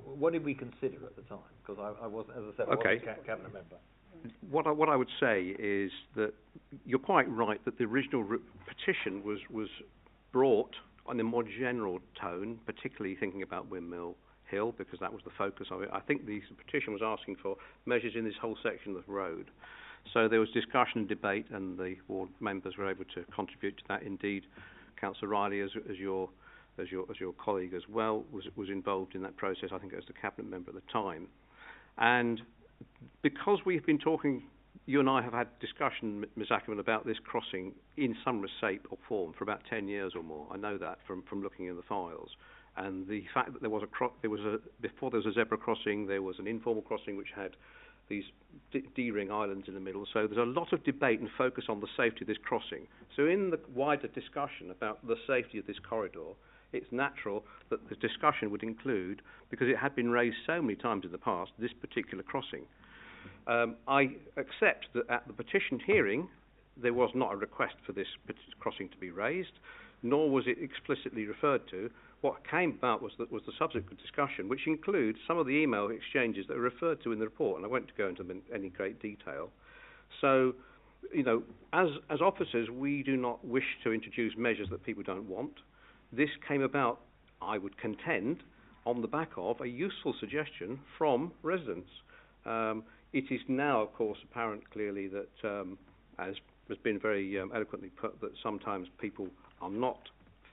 what did we consider at the time? Because I wasn't, as I said, I wasn't a cabinet member. What I would say is that you're quite right that the original petition was brought on a more general tone, particularly thinking about Windmill Hill, because that was the focus of it. I think the petition was asking for measures in this whole section of the road. So there was discussion and debate, and the ward members were able to contribute to that. Indeed, Councillor Riley, as your colleague as well, was involved in that process. I think as the cabinet member at the time. And because we've been talking, you and I have had discussion, Ms. Ackerman, about this crossing in some shape or form for about 10 years or more. I know that from looking in the files. And the fact that before there was a zebra crossing, there was an informal crossing which had these D-ring islands in the middle. So there's a lot of debate and focus on the safety of this crossing. So in the wider discussion about the safety of this corridor, it's natural that the discussion would include, because it had been raised so many times in the past, this particular crossing. I accept that at the petition hearing, there was not a request for this crossing to be raised, nor was it explicitly referred to. What came about was the subsequent discussion, which includes some of the email exchanges that are referred to in the report, and I won't go into them in any great detail. So, as officers, we do not wish to introduce measures that people don't want. This came about, I would contend, on the back of a useful suggestion from residents. It is now, of course, apparent clearly that, as has been very eloquently put, that sometimes people are not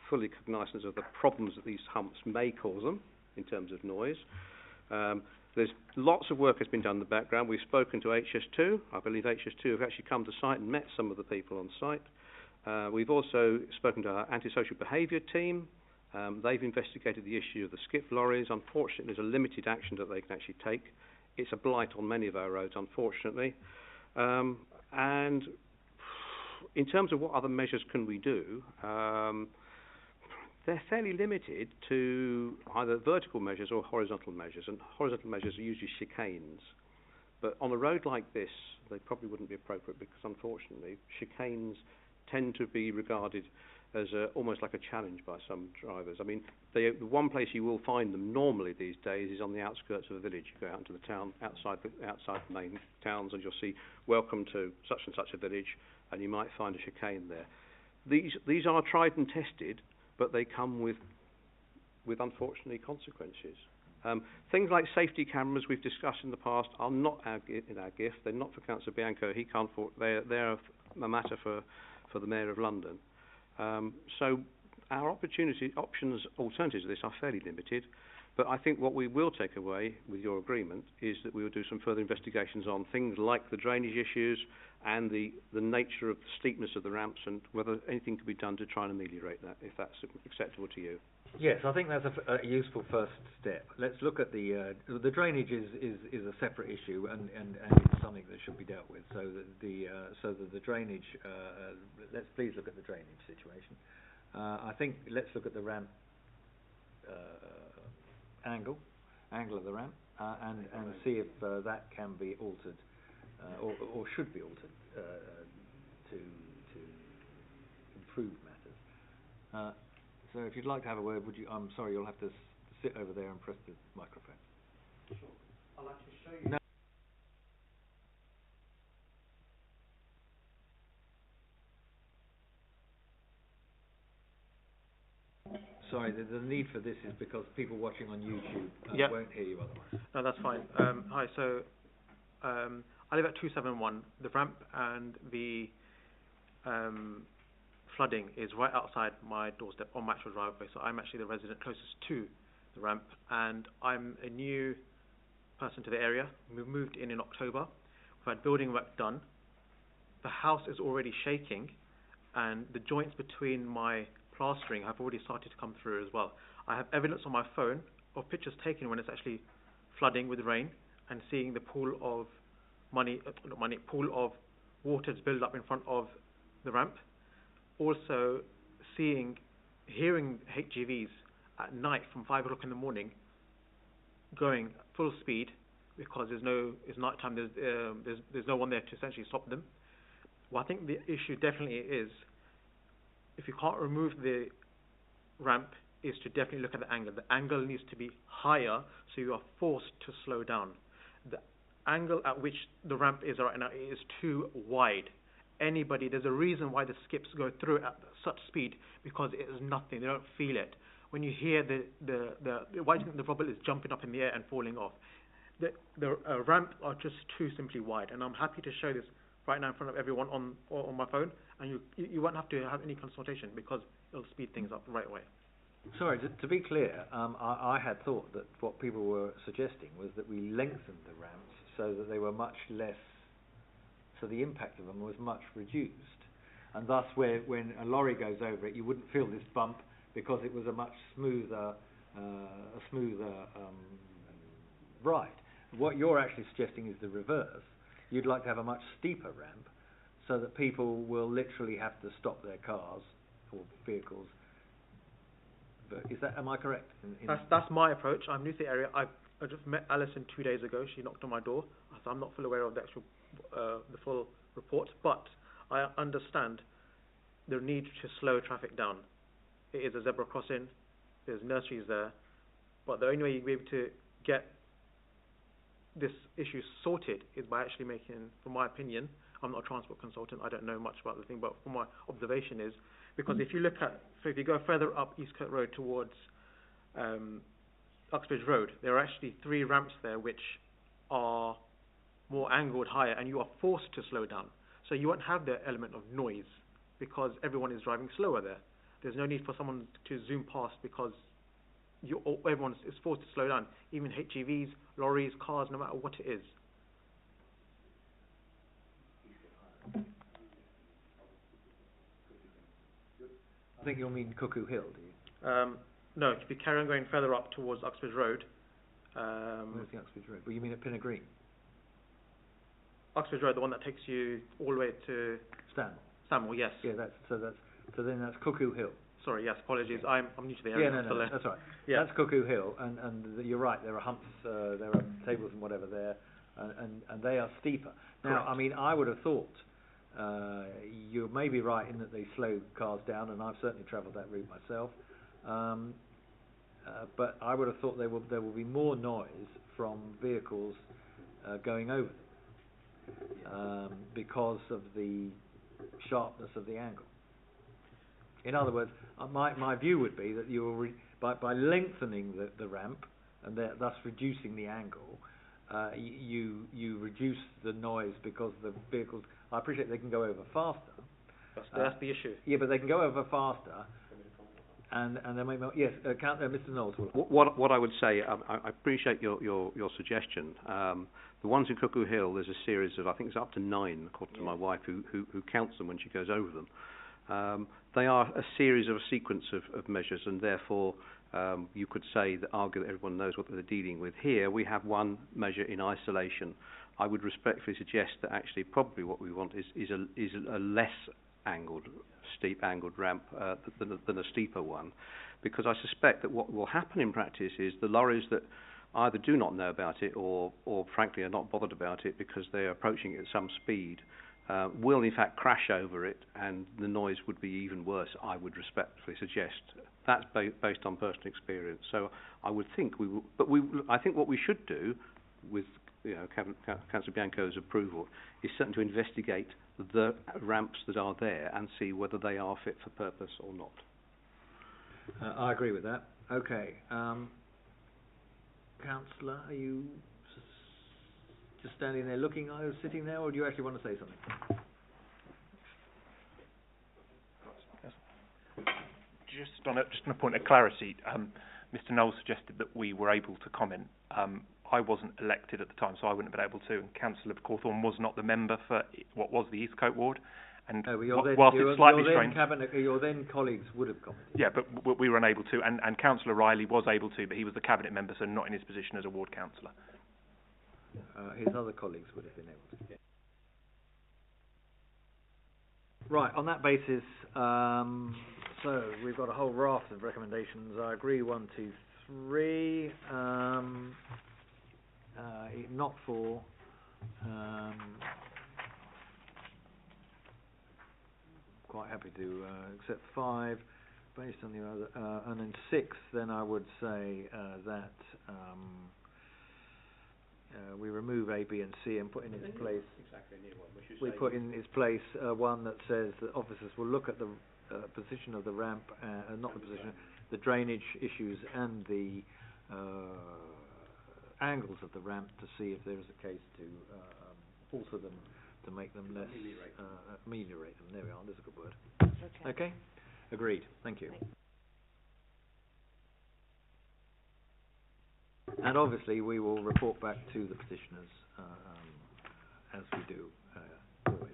fully cognizant of the problems that these humps may cause them in terms of noise. There's lots of work has been done in the background. We've spoken to HS2. I believe HS2 have actually come to site and met some of the people on site. We've also spoken to our antisocial behaviour team. They've investigated the issue of the skip lorries. Unfortunately, there's a limited action that they can actually take. It's a blight on many of our roads, unfortunately. And in terms of what other measures can we do, they're fairly limited to either vertical measures or horizontal measures, and horizontal measures are usually chicanes. But on a road like this, they probably wouldn't be appropriate because, unfortunately, chicanes tend to be regarded as almost like a challenge by some drivers. I mean, the one place you will find them normally these days is on the outskirts of a village. You go out into the town, outside the main towns, and you'll see, welcome to such and such a village, and you might find a chicane there. These are tried and tested, but they come with unfortunately consequences. Things like safety cameras we've discussed in the past are not in our gift. They're not for Councillor Bianco. He can't. They're a matter for the Mayor of London. So our alternatives to this are fairly limited. But I think what we will take away with your agreement is that we will do some further investigations on things like the drainage issues and the nature of the steepness of the ramps and whether anything can be done to try and ameliorate that, if that's acceptable to you. Yes, I think that's a useful first step. Let's look at the drainage is a separate issue and it's something that should be dealt with. So that the drainage. Let's please look at the drainage situation. I think let's look at the ramp angle of the ramp and see if that can be altered or should be altered to improve matters. So if you'd like to have a word, would you? I'm sorry, you'll have to sit over there and press the microphone. Sure. I'll actually show you. No. Sorry, the need for this is because people watching on YouTube won't hear you otherwise. No, that's fine. Hi, so I live at 271. The ramp and the flooding is right outside my doorstep on my actual driveway, so I'm actually the resident closest to the ramp, and I'm a new person to the area. We moved in October. We've had building work done. The house is already shaking, and the joints between my plastering have already started to come through as well. I have evidence on my phone of pictures taken when it's actually flooding with rain, and seeing the pool of water that's built up in front of the ramp. Also hearing HGVs at night from 5 o'clock in the morning going full speed because it's night time, there's no one there to essentially stop them. Well, I think the issue definitely is, if you can't remove the ramp, is to definitely look at the angle. The angle needs to be higher, so you are forced to slow down. The angle at which the ramp is right now is too wide. There's a reason why the skips go through at such speed, because it is nothing. They don't feel it. When you hear why do you think the rubble is jumping up in the air and falling off? The ramp are just too simply wide, and I'm happy to show this right now in front of everyone on my phone, and you won't have to have any consultation because it'll speed things up right away. Sorry, to be clear, I had thought that what people were suggesting was that we lengthened the ramps so that they were much less. So the impact of them was much reduced, and thus when a lorry goes over it, you wouldn't feel this bump because it was a much smoother ride. What you're actually suggesting is the reverse. You'd like to have a much steeper ramp so that people will literally have to stop their cars or vehicles. Am I correct? That's my approach. I'm new to the area. I just met Alison 2 days ago. She knocked on my door, so I'm not fully aware of the actual the full report, but I understand the need to slow traffic down. It is a zebra crossing. There's nurseries there, but the only way you'll be able to get this issue sorted is by actually making, from my opinion, I'm not a transport consultant, I don't know much about the thing, but from my observation is, because if you go further up Eastcote Road towards Uxbridge Road, there are actually 3 ramps there which are more angled higher, and you are forced to slow down. So you won't have the element of noise because everyone is driving slower there. There's no need for someone to zoom past because everyone is forced to slow down, even HGVs, lorries, cars, no matter what it is. I think you'll mean Cuckoo Hill, do you? No, if you carry on going further up towards Uxbridge Road. Where's the Uxbridge Road? Well, you mean at Pinner Green? Uxbridge Road, the one that takes you all the way to Stanmore, yes. Yeah, so then that's Cuckoo Hill. Sorry, yes, apologies. I'm new to the area. Yeah, no, that's right. Yeah. That's Cuckoo Hill, and you're right. There are humps, there are tables and whatever there, and they are steeper. Now, Correct. I mean, I would have thought you may be right in that they slow cars down, and I've certainly travelled that route myself. But I would have thought there will be more noise from vehicles going over them because of the sharpness of the angle. In other words, my view would be that you will by lengthening the ramp and thus reducing the angle, you reduce the noise because the vehicles. I appreciate they can go over faster. That's the issue. Yeah, but they can go over faster. And there may be, yes, Mr. Knowles. What I would say, I appreciate your suggestion. The ones in Cuckoo Hill, there's a series of, I think it's up to 9, according to my wife, who counts them when she goes over them. They are a series of a sequence of measures, and therefore You could say that, argue that everyone knows what they're dealing with. Here we have one measure in isolation. I would respectfully suggest that actually probably what we want is a less angled, steep angled ramp than a steeper one, because I suspect that what will happen in practice is the lorries that either do not know about it or frankly are not bothered about it because they're approaching it at some speed, will in fact crash over it, and the noise would be even worse, I would respectfully suggest. That's based on personal experience. So I would think I think what we should do, with Councillor Bianco's approval, is certainly to investigate the ramps that are there and see whether they are fit for purpose or not. I agree with that. Okay. Councillor, are you just standing there looking, are you sitting there, or do you actually want to say something? Just on a point of clarity, Mr. Knowles suggested that we were able to comment. I wasn't elected at the time, so I wouldn't have been able to, and Councillor Cawthorne was not the member for what was the Eastcote ward. And whilst it's slightly strange, your then colleagues would have commented. Yeah, but we were unable to, and Councillor Riley was able to, but he was the cabinet member, so not in his position as a ward councillor. His other colleagues would have been able to. Yeah. Right, on that basis, so we've got a whole raft of recommendations. I agree, 1, 2, 3. Not 4. Quite happy to accept 5 based on the other, and then 6. Then I would say that we remove A, B, and C and put in its place. Exactly, we put in its place one that says that officers will look at the position of the ramp, not the position, the drainage issues and the angles of the ramp to see if there is a case to alter them to make them less ameliorate them. There we are. There's a good word. Okay. Agreed. Thank you. And obviously we will report back to the petitioners as we do always.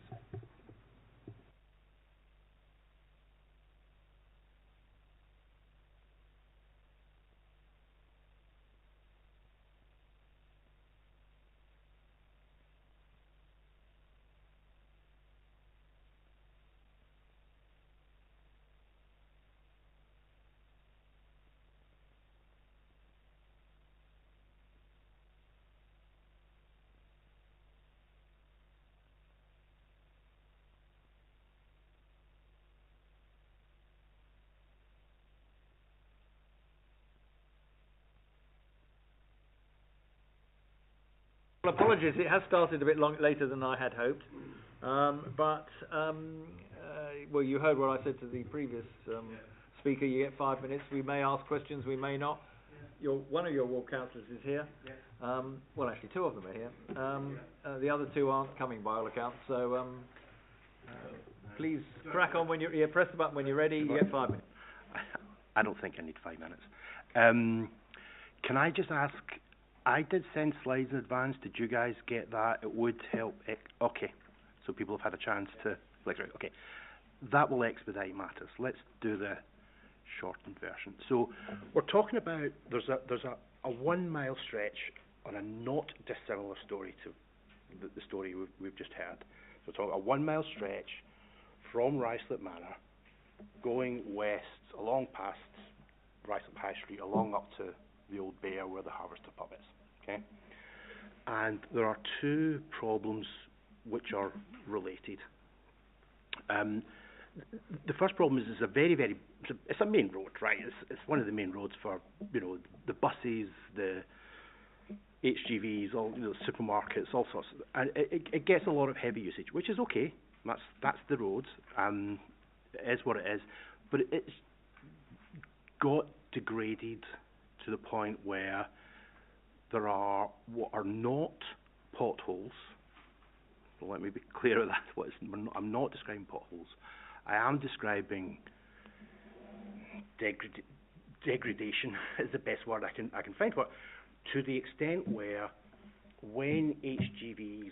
Well, apologies, it has started a bit later than I had hoped, well, you heard what I said to the previous speaker. You get 5 minutes. We may ask questions, we may not. One of your ward councillors is here. Well, actually, 2 of them are here. The other 2 aren't coming by all accounts, so please crack on when you're press the button when you're ready. You get 5 minutes. I don't think I need 5 minutes. Can I just ask, I did send slides in advance. Did you guys get that? It would help. Okay, so people have had a chance to flick through. Okay, that will expedite matters. Let's do the shortened version. So we're talking about there's a 1 mile stretch on a not dissimilar story to the story we've just heard. So we're talking a 1 mile stretch from Ruislip Manor, going west along past Ruislip High Street, along up to the Old Bear where the Harvester pub is. Okay, and there are 2 problems which are related. The first problem is it's a very, very it's a main road, right? It's one of the main roads for the buses, the HGVs, all supermarkets, all sorts. And it gets a lot of heavy usage, which is okay. That's the roads. It is what it is. But it's got degraded to the point where there are what are not potholes. Well, let me be clear of that. I'm not describing potholes. I am describing degradation is the best word I can find for it, to the extent where when HGVs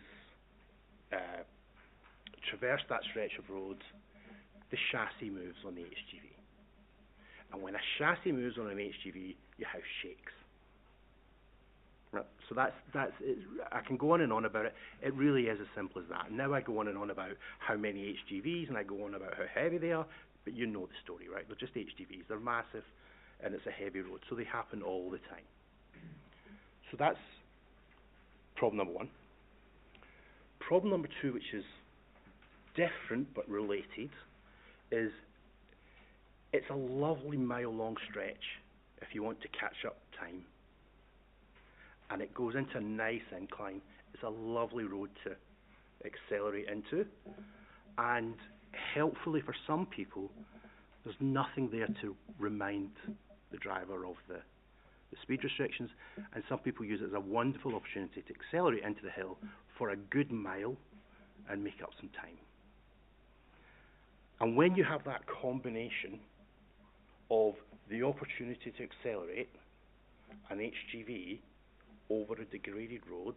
traverse that stretch of roads, the chassis moves on the HGV. And when a chassis moves on an HGV, your house shakes. Right. So that's it. I can go on and on about it. It really is as simple as that. Now I go on and on about how many HGVs, and I go on about how heavy they are, but you know the story, right? They're just HGVs. They're massive, and it's a heavy road, so they happen all the time. So that's problem number one. Problem number two, which is different but related, is it's a lovely mile-long stretch if you want to catch up time. And it goes into a nice incline. It's a lovely road to accelerate into. And helpfully for some people, there's nothing there to remind the driver of the speed restrictions. And some people use it as a wonderful opportunity to accelerate into the hill for a good mile and make up some time. And when you have that combination of the opportunity to accelerate an HGV over a degraded road,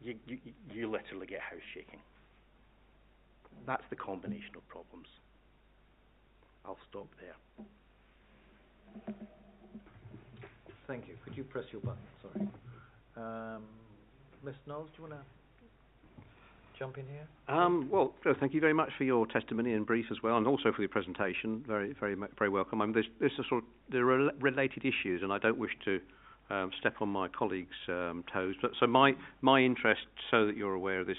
you literally get house shaking. That's the combination of problems. I'll stop there. Thank you. Could you press your button? Sorry. Ms. Knowles, do you want to jump in here? Well, thank you very much for your testimony and brief as well, and also for your presentation. Very welcome. I mean, there's a sort of there are related issues, and I don't wish to step on my colleagues' toes. But so my interest, so that you're aware of this,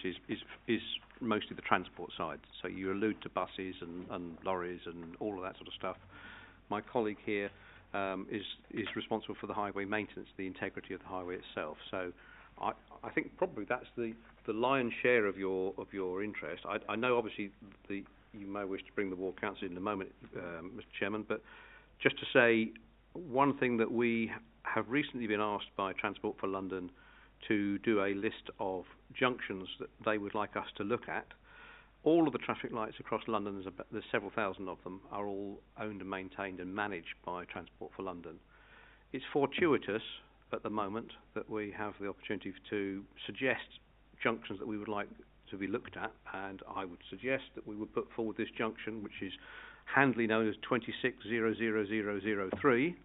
is mostly the transport side. So you allude to buses and lorries and all of that sort of stuff. My colleague here is responsible for the highway maintenance, the integrity of the highway itself. So I think probably that's the lion's share of your interest. I know obviously you may wish to bring the ward council in a moment, Mr. Chairman, but just to say one thing that we have recently been asked by Transport for London to do a list of junctions that they would like us to look at. All of the traffic lights across London, there's several thousand of them, are all owned and maintained and managed by Transport for London. It's fortuitous at the moment that we have the opportunity to suggest junctions that we would like to be looked at, and I would suggest that we would put forward this junction, which is handily known as 2600003,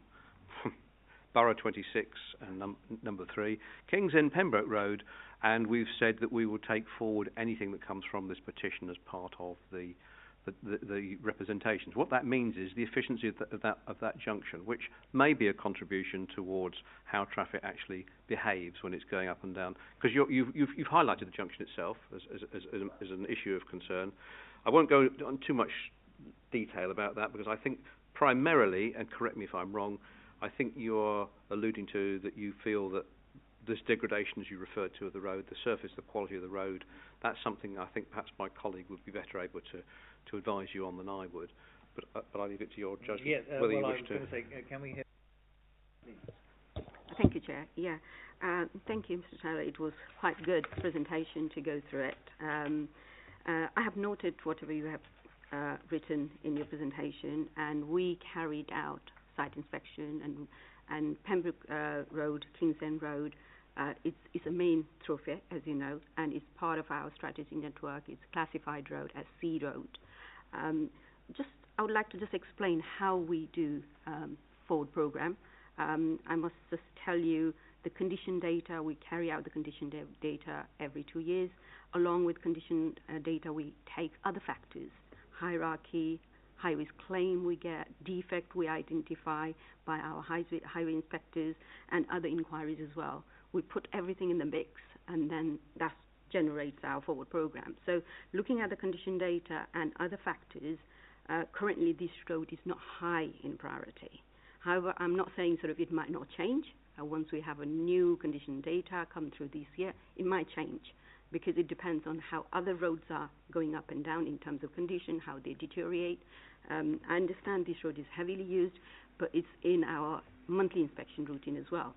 Borough 26 and number 3, Kings Inn Pembroke Road, and we've said that we will take forward anything that comes from this petition as part of the representations. What that means is the efficiency of that junction, which may be a contribution towards how traffic actually behaves when it's going up and down. Because you've highlighted the junction itself as an issue of concern. I won't go on too much detail about that because I think primarily, and correct me if I'm wrong, I think you're alluding to that you feel that this degradation, as you referred to, of the road, the surface, the quality of the road, that's something I think perhaps my colleague would be better able to advise you on than I would. But I leave it to your judgment whether you wish to. Can we hear? Thank you, Chair. Yeah, thank you, Mr. Taylor. It was quite good presentation to go through it. I have noted whatever you have written in your presentation, and we carried out site inspection and Pembroke Road, Kings End Road. It's a main thoroughfare, as you know, and it's part of our strategy network. It's classified road as C road. I would like to just explain how we do forward program. I must just tell you the condition data. We carry out the condition data every 2 years. Along with condition data, we take other factors: hierarchy, high risk claim we get, defect we identify by our highway inspectors, and other inquiries as well. We put everything in the mix, and then that generates our forward program. So looking at the condition data and other factors, currently this road is not high in priority. However, I'm not saying sort of it might not change. Once we have a new condition data come through this year, it might change, because it depends on how other roads are going up and down in terms of condition, how they deteriorate. I understand this road is heavily used, but it's in our monthly inspection routine as well.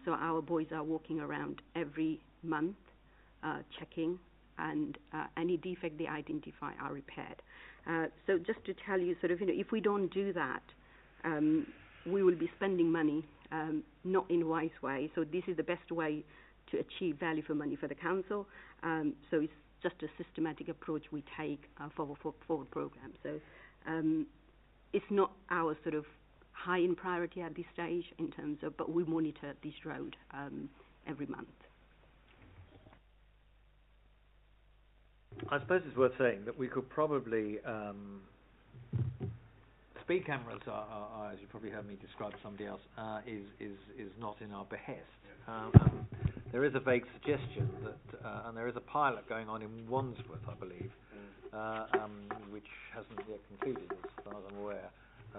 So our boys are walking around every month, checking, and any defect they identify are repaired. So just to tell you, sort of, if we don't do that, we will be spending money not in a wise way. So this is the best way to achieve value for money for the council. So it's just a systematic approach we take for forward program. So it's not our sort of high in priority at this stage in terms of, but we monitor this road every month. I suppose it's worth saying that we could probably speed cameras are, as you probably heard me describe to somebody else, is not in our behest. There is a vague suggestion that, and there is a pilot going on in Wandsworth, I believe, which hasn't yet concluded, as far as I'm aware,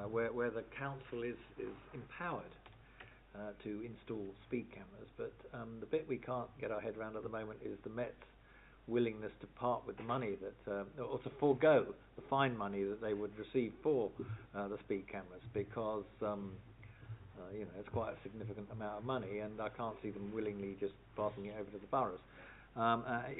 where the council is empowered to install speed cameras. But the bit we can't get our head around at the moment is the Met's willingness to part with the money that, or to forego the fine money that they would receive for the speed cameras, because it's quite a significant amount of money, and I can't see them willingly just passing it over to the boroughs.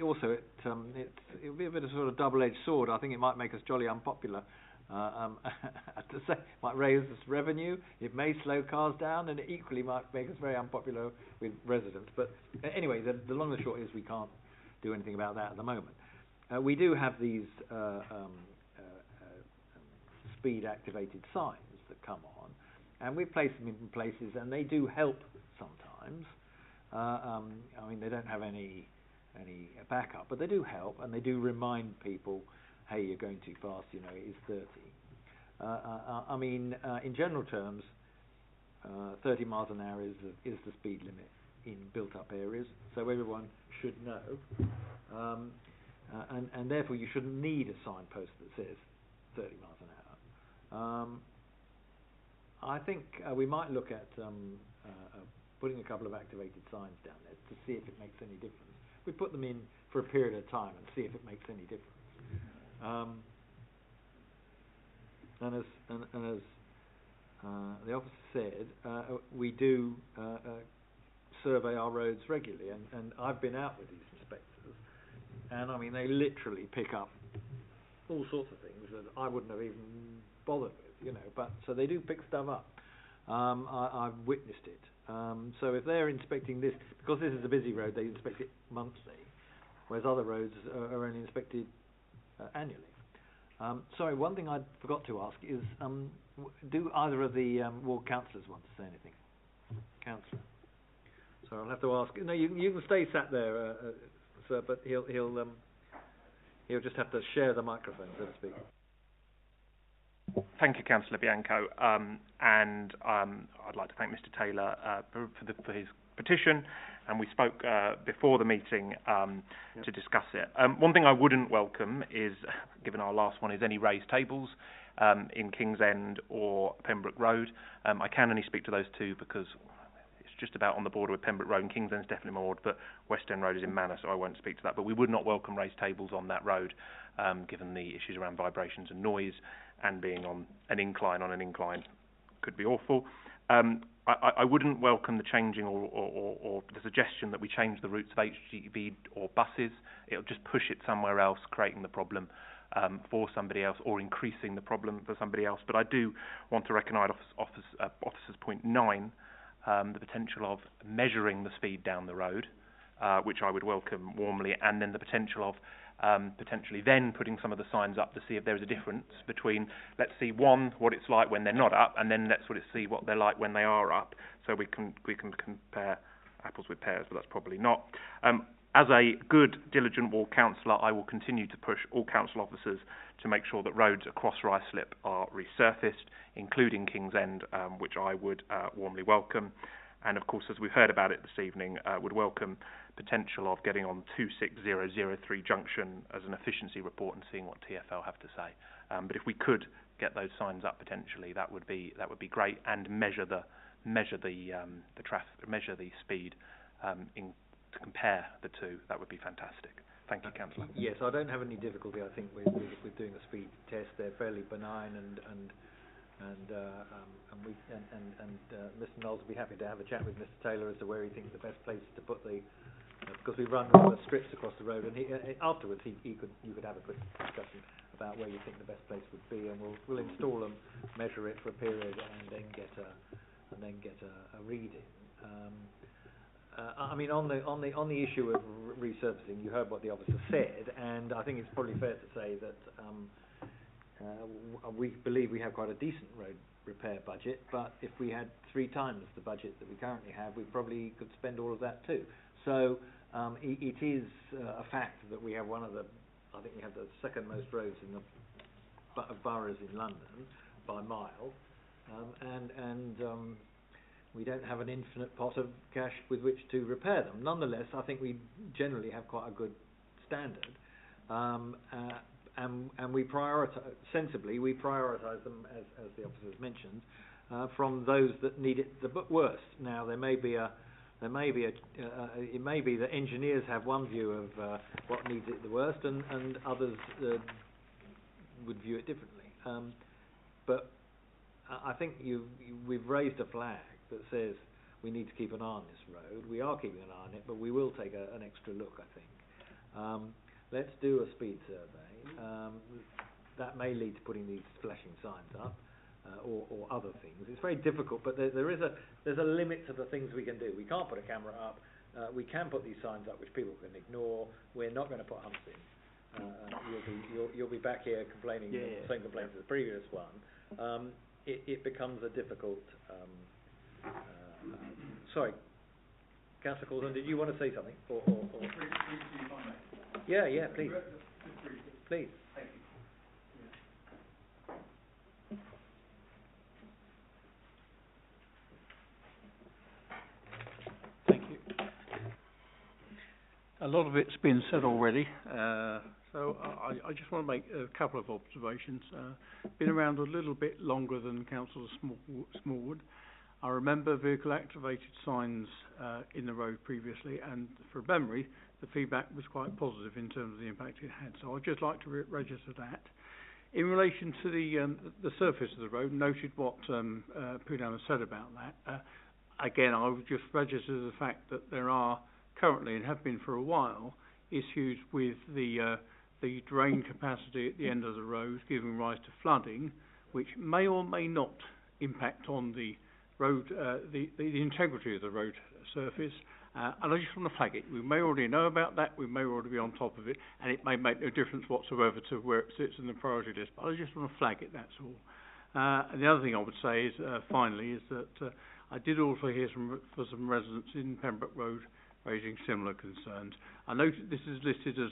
Also, it'll be a bit of sort of double-edged sword. I think it might make us jolly unpopular. To say, might raise us revenue, it may slow cars down, and it equally might make us very unpopular with residents. But anyway, the long and the short is we can't do anything about that at the moment. We do have these speed-activated signs that come on, and we place them in places, and they do help sometimes. I mean, they don't have any backup, but they do help, and they do remind people, hey, you're going too fast, it is 30. I mean, in general terms, 30 miles an hour is the speed limit in built-up areas, so everyone should know. And therefore, you shouldn't need a signpost that says 30 miles an hour. I think we might look at putting a couple of activated signs down there to see if it makes any difference. We put them in for a period of time and see if it makes any difference. And as the officer said, we do survey our roads regularly, and I've been out with these inspectors, and I mean they literally pick up all sorts of things that I wouldn't have even bothered with, but so they do pick stuff up. I've witnessed it. So if they're inspecting this, because this is a busy road, they inspect it monthly, whereas other roads are only inspected annually. Sorry, one thing I forgot to ask is, do either of the ward councillors want to say anything? Councillor. So I'll have to ask. No, you can stay sat there, sir, but he'll just have to share the microphone, so to speak. Thank you, Councillor Bianco, and I'd like to thank Mr. Taylor for his petition, and we spoke before the meeting to discuss it. One thing I wouldn't welcome is, given our last one, is any raised tables in King's End or Pembroke Road. I can only speak to those two because it's just about on the border with Pembroke Road, and King's End's definitely moored, but West End Road is in Manor, so I won't speak to that. But we would not welcome raised tables on that road, given the issues around vibrations and noise, and being on an incline could be awful. I wouldn't welcome the changing or the suggestion that we change the routes of HGV or buses. It'll just push it somewhere else, creating the problem for somebody else, or increasing the problem for somebody else. But I do want to recognise Officer's point 9, the potential of measuring the speed down the road, which I would welcome warmly, and then the potential of potentially then putting some of the signs up to see if there is a difference between, let's see, what it's like when they're not up, and then let's see what they're like when they are up, so we can compare apples with pears, but that's probably not. As a good, diligent ward councillor, I will continue to push all council officers to make sure that roads across Ruislip are resurfaced, including King's End, which I would warmly welcome. And of course, as we've heard about it this evening, would welcome potential of getting on 26003 junction as an efficiency report and seeing what TfL have to say. But if we could get those signs up potentially, that would be great, and measure the speed to compare the two. That would be fantastic. Thank you, Councillor. Yes, I don't have any difficulty. I think with doing a speed test. They're fairly benign, and Mr. Knowles would be happy to have a chat with Mr. Taylor as to where he thinks the best place to put the, because we run strips across the road, and afterwards you could have a quick discussion about where you think the best place would be, and we'll install them, measure it for a period, and then get a reading. I mean, on the issue of resurfacing, you heard what the officer said, and I think it's probably fair to say that we believe we have quite a decent road repair budget, but if we had 3 times the budget that we currently have, we probably could spend all of that too. So it is a fact that we have I think we have the second most roads in the boroughs in London by miles, and we don't have an infinite pot of cash with which to repair them. Nonetheless, I think we generally have quite a good standard, and we sensibly prioritise them, as the officers mentioned, from those that need it the worst. Now, it may be that engineers have one view of what needs it the worst, and others would view it differently. But I think we've raised a flag that says we need to keep an eye on this road. We are keeping an eye on it, but we will take an extra look, I think. Let's do a speed survey. That may lead to putting these flashing signs up, or other things. It's very difficult, but there's a limit to the things we can do. We can't put a camera up. We can put these signs up, which people can ignore. We're not going to put humps in. You'll be back here complaining the same complaints as the previous one. It becomes a difficult. Sorry, Councillor Coulson, did you want to say something? Or yeah, please. Please. Thank you. A lot of it's been said already, so I just want to make a couple of observations. Been around a little bit longer than Councillor Smallwood. I remember vehicle-activated signs in the road previously, and for memory, the feedback was quite positive in terms of the impact it had. So I'd just like to register that. In relation to the surface of the road, noted what Poonam has said about that. Again, I would just register the fact that there are currently, and have been for a while, issues with the drain capacity at the end of the road, giving rise to flooding, which may or may not impact on the road, the integrity of the road surface. And I just want to flag it. We may already know about that, we may already be on top of it, and it may make no difference whatsoever to where it sits in the priority list, but I just want to flag it, that's all. And the other thing I would say is, finally, is that I did also hear for some residents in Pembroke Road raising similar concerns. I noted this is listed as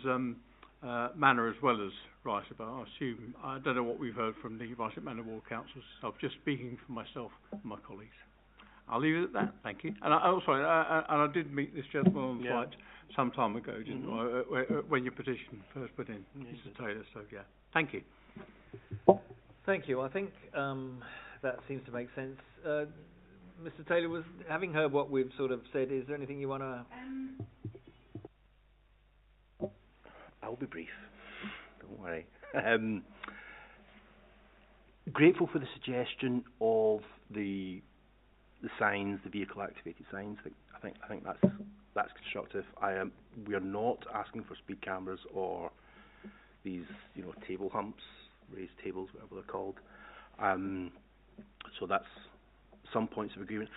Manor as well as Ruislip, but I don't know what we've heard from the Ruislip Manor Ward Councils, so I'm just speaking for myself and my colleagues. I'll leave it at that, thank you. And I did meet this gentleman on the flight some time ago, didn't I, when your petition first put in, Mr. Taylor, so yeah. Thank you. Thank you. I think that seems to make sense. Mr. Taylor, having heard what we've sort of said, is there anything you want to... I'll be brief, don't worry. Grateful for the suggestion of the signs, the vehicle-activated signs. I think that's constructive. We are not asking for speed cameras or these, table humps, raised tables, whatever they're called. So that's some points of agreement.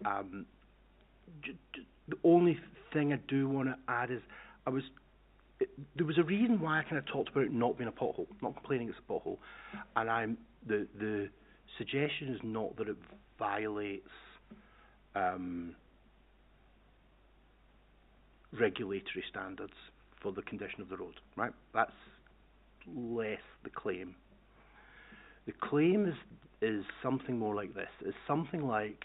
The only thing I do want to add is there was a reason why I kind of talked about it not being a pothole, not complaining it's a pothole, and the suggestion is not that it violates regulatory standards for the condition of the road, right? That's less the claim. The claim is something more like this. It's something like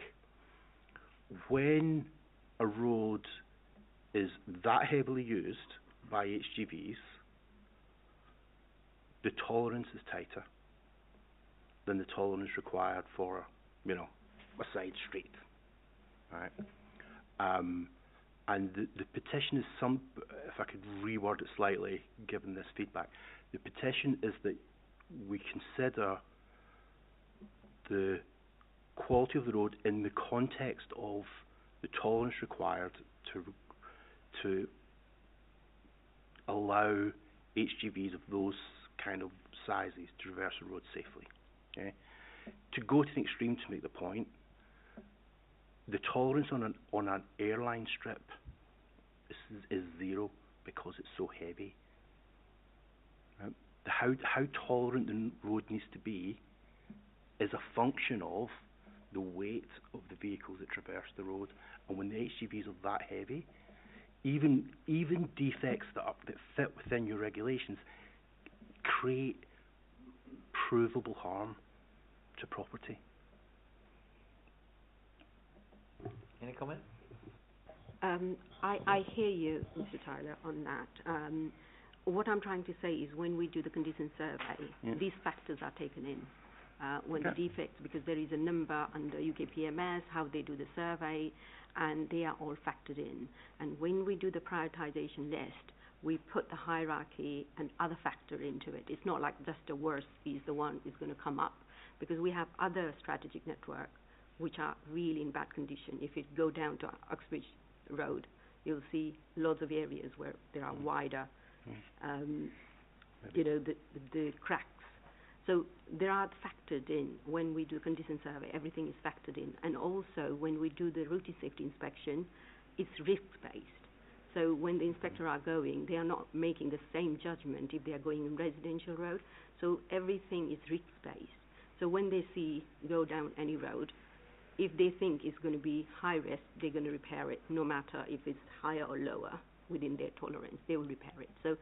when a road is that heavily used by HGVs, the tolerance is tighter than the tolerance required for, a side street, right? And the petition is if I could reword it slightly, given this feedback, the petition is that we consider the quality of the road in the context of the tolerance required to allow HGVs of those kind of sizes to traverse the road safely. Okay? To go to the extreme to make the point, the tolerance on an airline strip is 0 because it's so heavy. Right? how tolerant the road needs to be is a function of the weight of the vehicles that traverse the road. And when the HGVs are that heavy, even defects that fit within your regulations create provable harm to property. Any comment? I hear you, Mr. Tyler, on that. What I'm trying to say is when we do the condition survey, these factors are taken in. When the defects, because there is a number under UKPMS, how they do the survey, and they are all factored in. And when we do the prioritisation list, we put the hierarchy and other factor into it. It's not like just the worst is the one is going to come up, because we have other strategic network which are really in bad condition. If you go down to Uxbridge Road, you'll see lots of areas where there are wider, the cracks. So there are factored in when we do condition survey. Everything is factored in, and also when we do the routine safety inspection, it's risk based. So when the inspector are going, they are not making the same judgment if they are going in residential road. So everything is risk based. So when they go down any road, if they think it's going to be high risk, they're going to repair it, no matter if it's higher or lower within their tolerance. They will repair it. So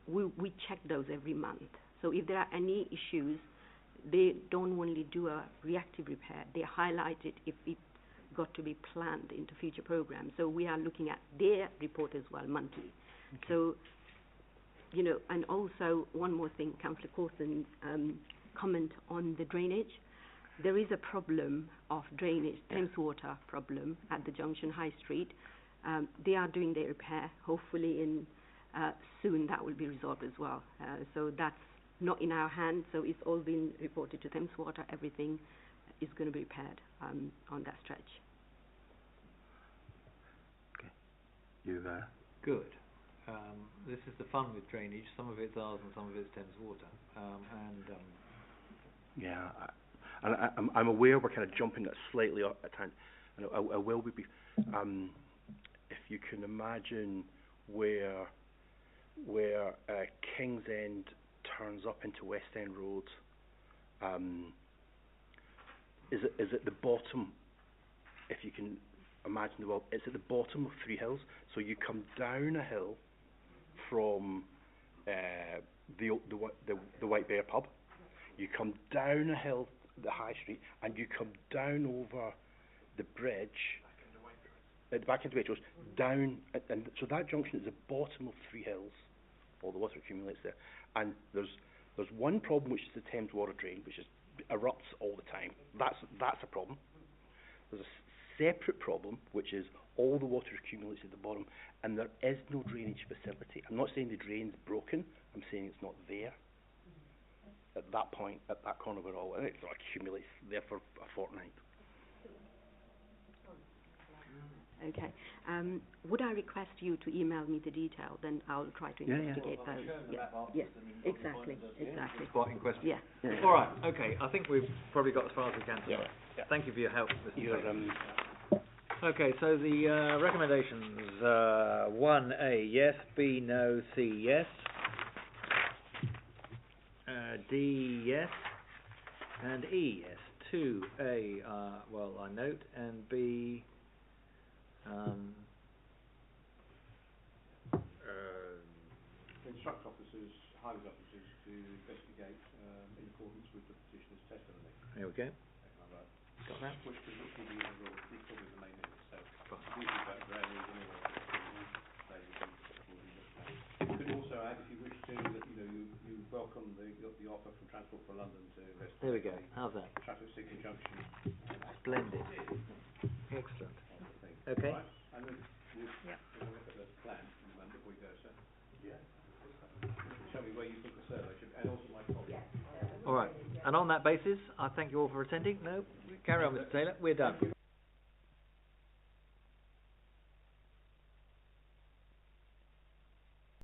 we check those every month. So if there are any issues, they don't only do a reactive repair. They highlight it if it got to be planned into future programs. So we are looking at their report as well monthly. Okay. So, and also one more thing, Councillor Corson's comment on the drainage. There is a problem of drainage, Thames water problem at the Junction High Street. They are doing their repair. Hopefully soon that will be resolved as well. So that's not in our hands, so it's all been reported to Thames Water. Everything is going to be repaired on that stretch. Okay. You Good. This is the fun with drainage. Some of it's ours and some of it's Thames Water. Yeah, I'm aware we're kind of jumping slightly at time, and I will be. If you can imagine where King's End turns up into West End Road, is at the bottom. If you can imagine the world, it's at the bottom of three hills. So you come down a hill from the White Bear pub. You come down a hill, the High Street, and you come down over the bridge at the back into Waitrose, down, and so that junction is the bottom of three hills. All the water accumulates there, and there's one problem, which is the Thames water drain, which erupts all the time. That's a problem. There's a separate problem, which is all the water accumulates at the bottom, and there is no drainage facility. I'm not saying the drain's broken. I'm saying it's not there. At that point, at that corner of it all, and it sort of accumulates there for a fortnight. Okay. Would I request you to email me the detail? Then I'll try to investigate those. Yes, exactly. Spot in question. Yeah. All right. Okay. I think we've probably got as far as we can today. Yeah. Thank you for your help, Mr. Taylor. Okay. So the recommendations: 1A, yes; B, no; C, yes; D, yes; and E, yes. 2A, I note, and B. Instruct officers, highways officers, to investigate in accordance with the petitioner's testimony. There we go. Got that? Which could be probably the main itself. Usually about drainage and all that. You could also add, if you wish to, that you welcome the offer from Transport for London to investigate. There we go. How's that? Traffic signal junction. Splendid. Excellent. Okay. Right. And then we'll look at the plan in a moment before we go, sir. Yeah. Show me where you think the survey should, and also my copy. All right. And on that basis, I thank you all for attending. No, carry on, Mr. Taylor. We're done.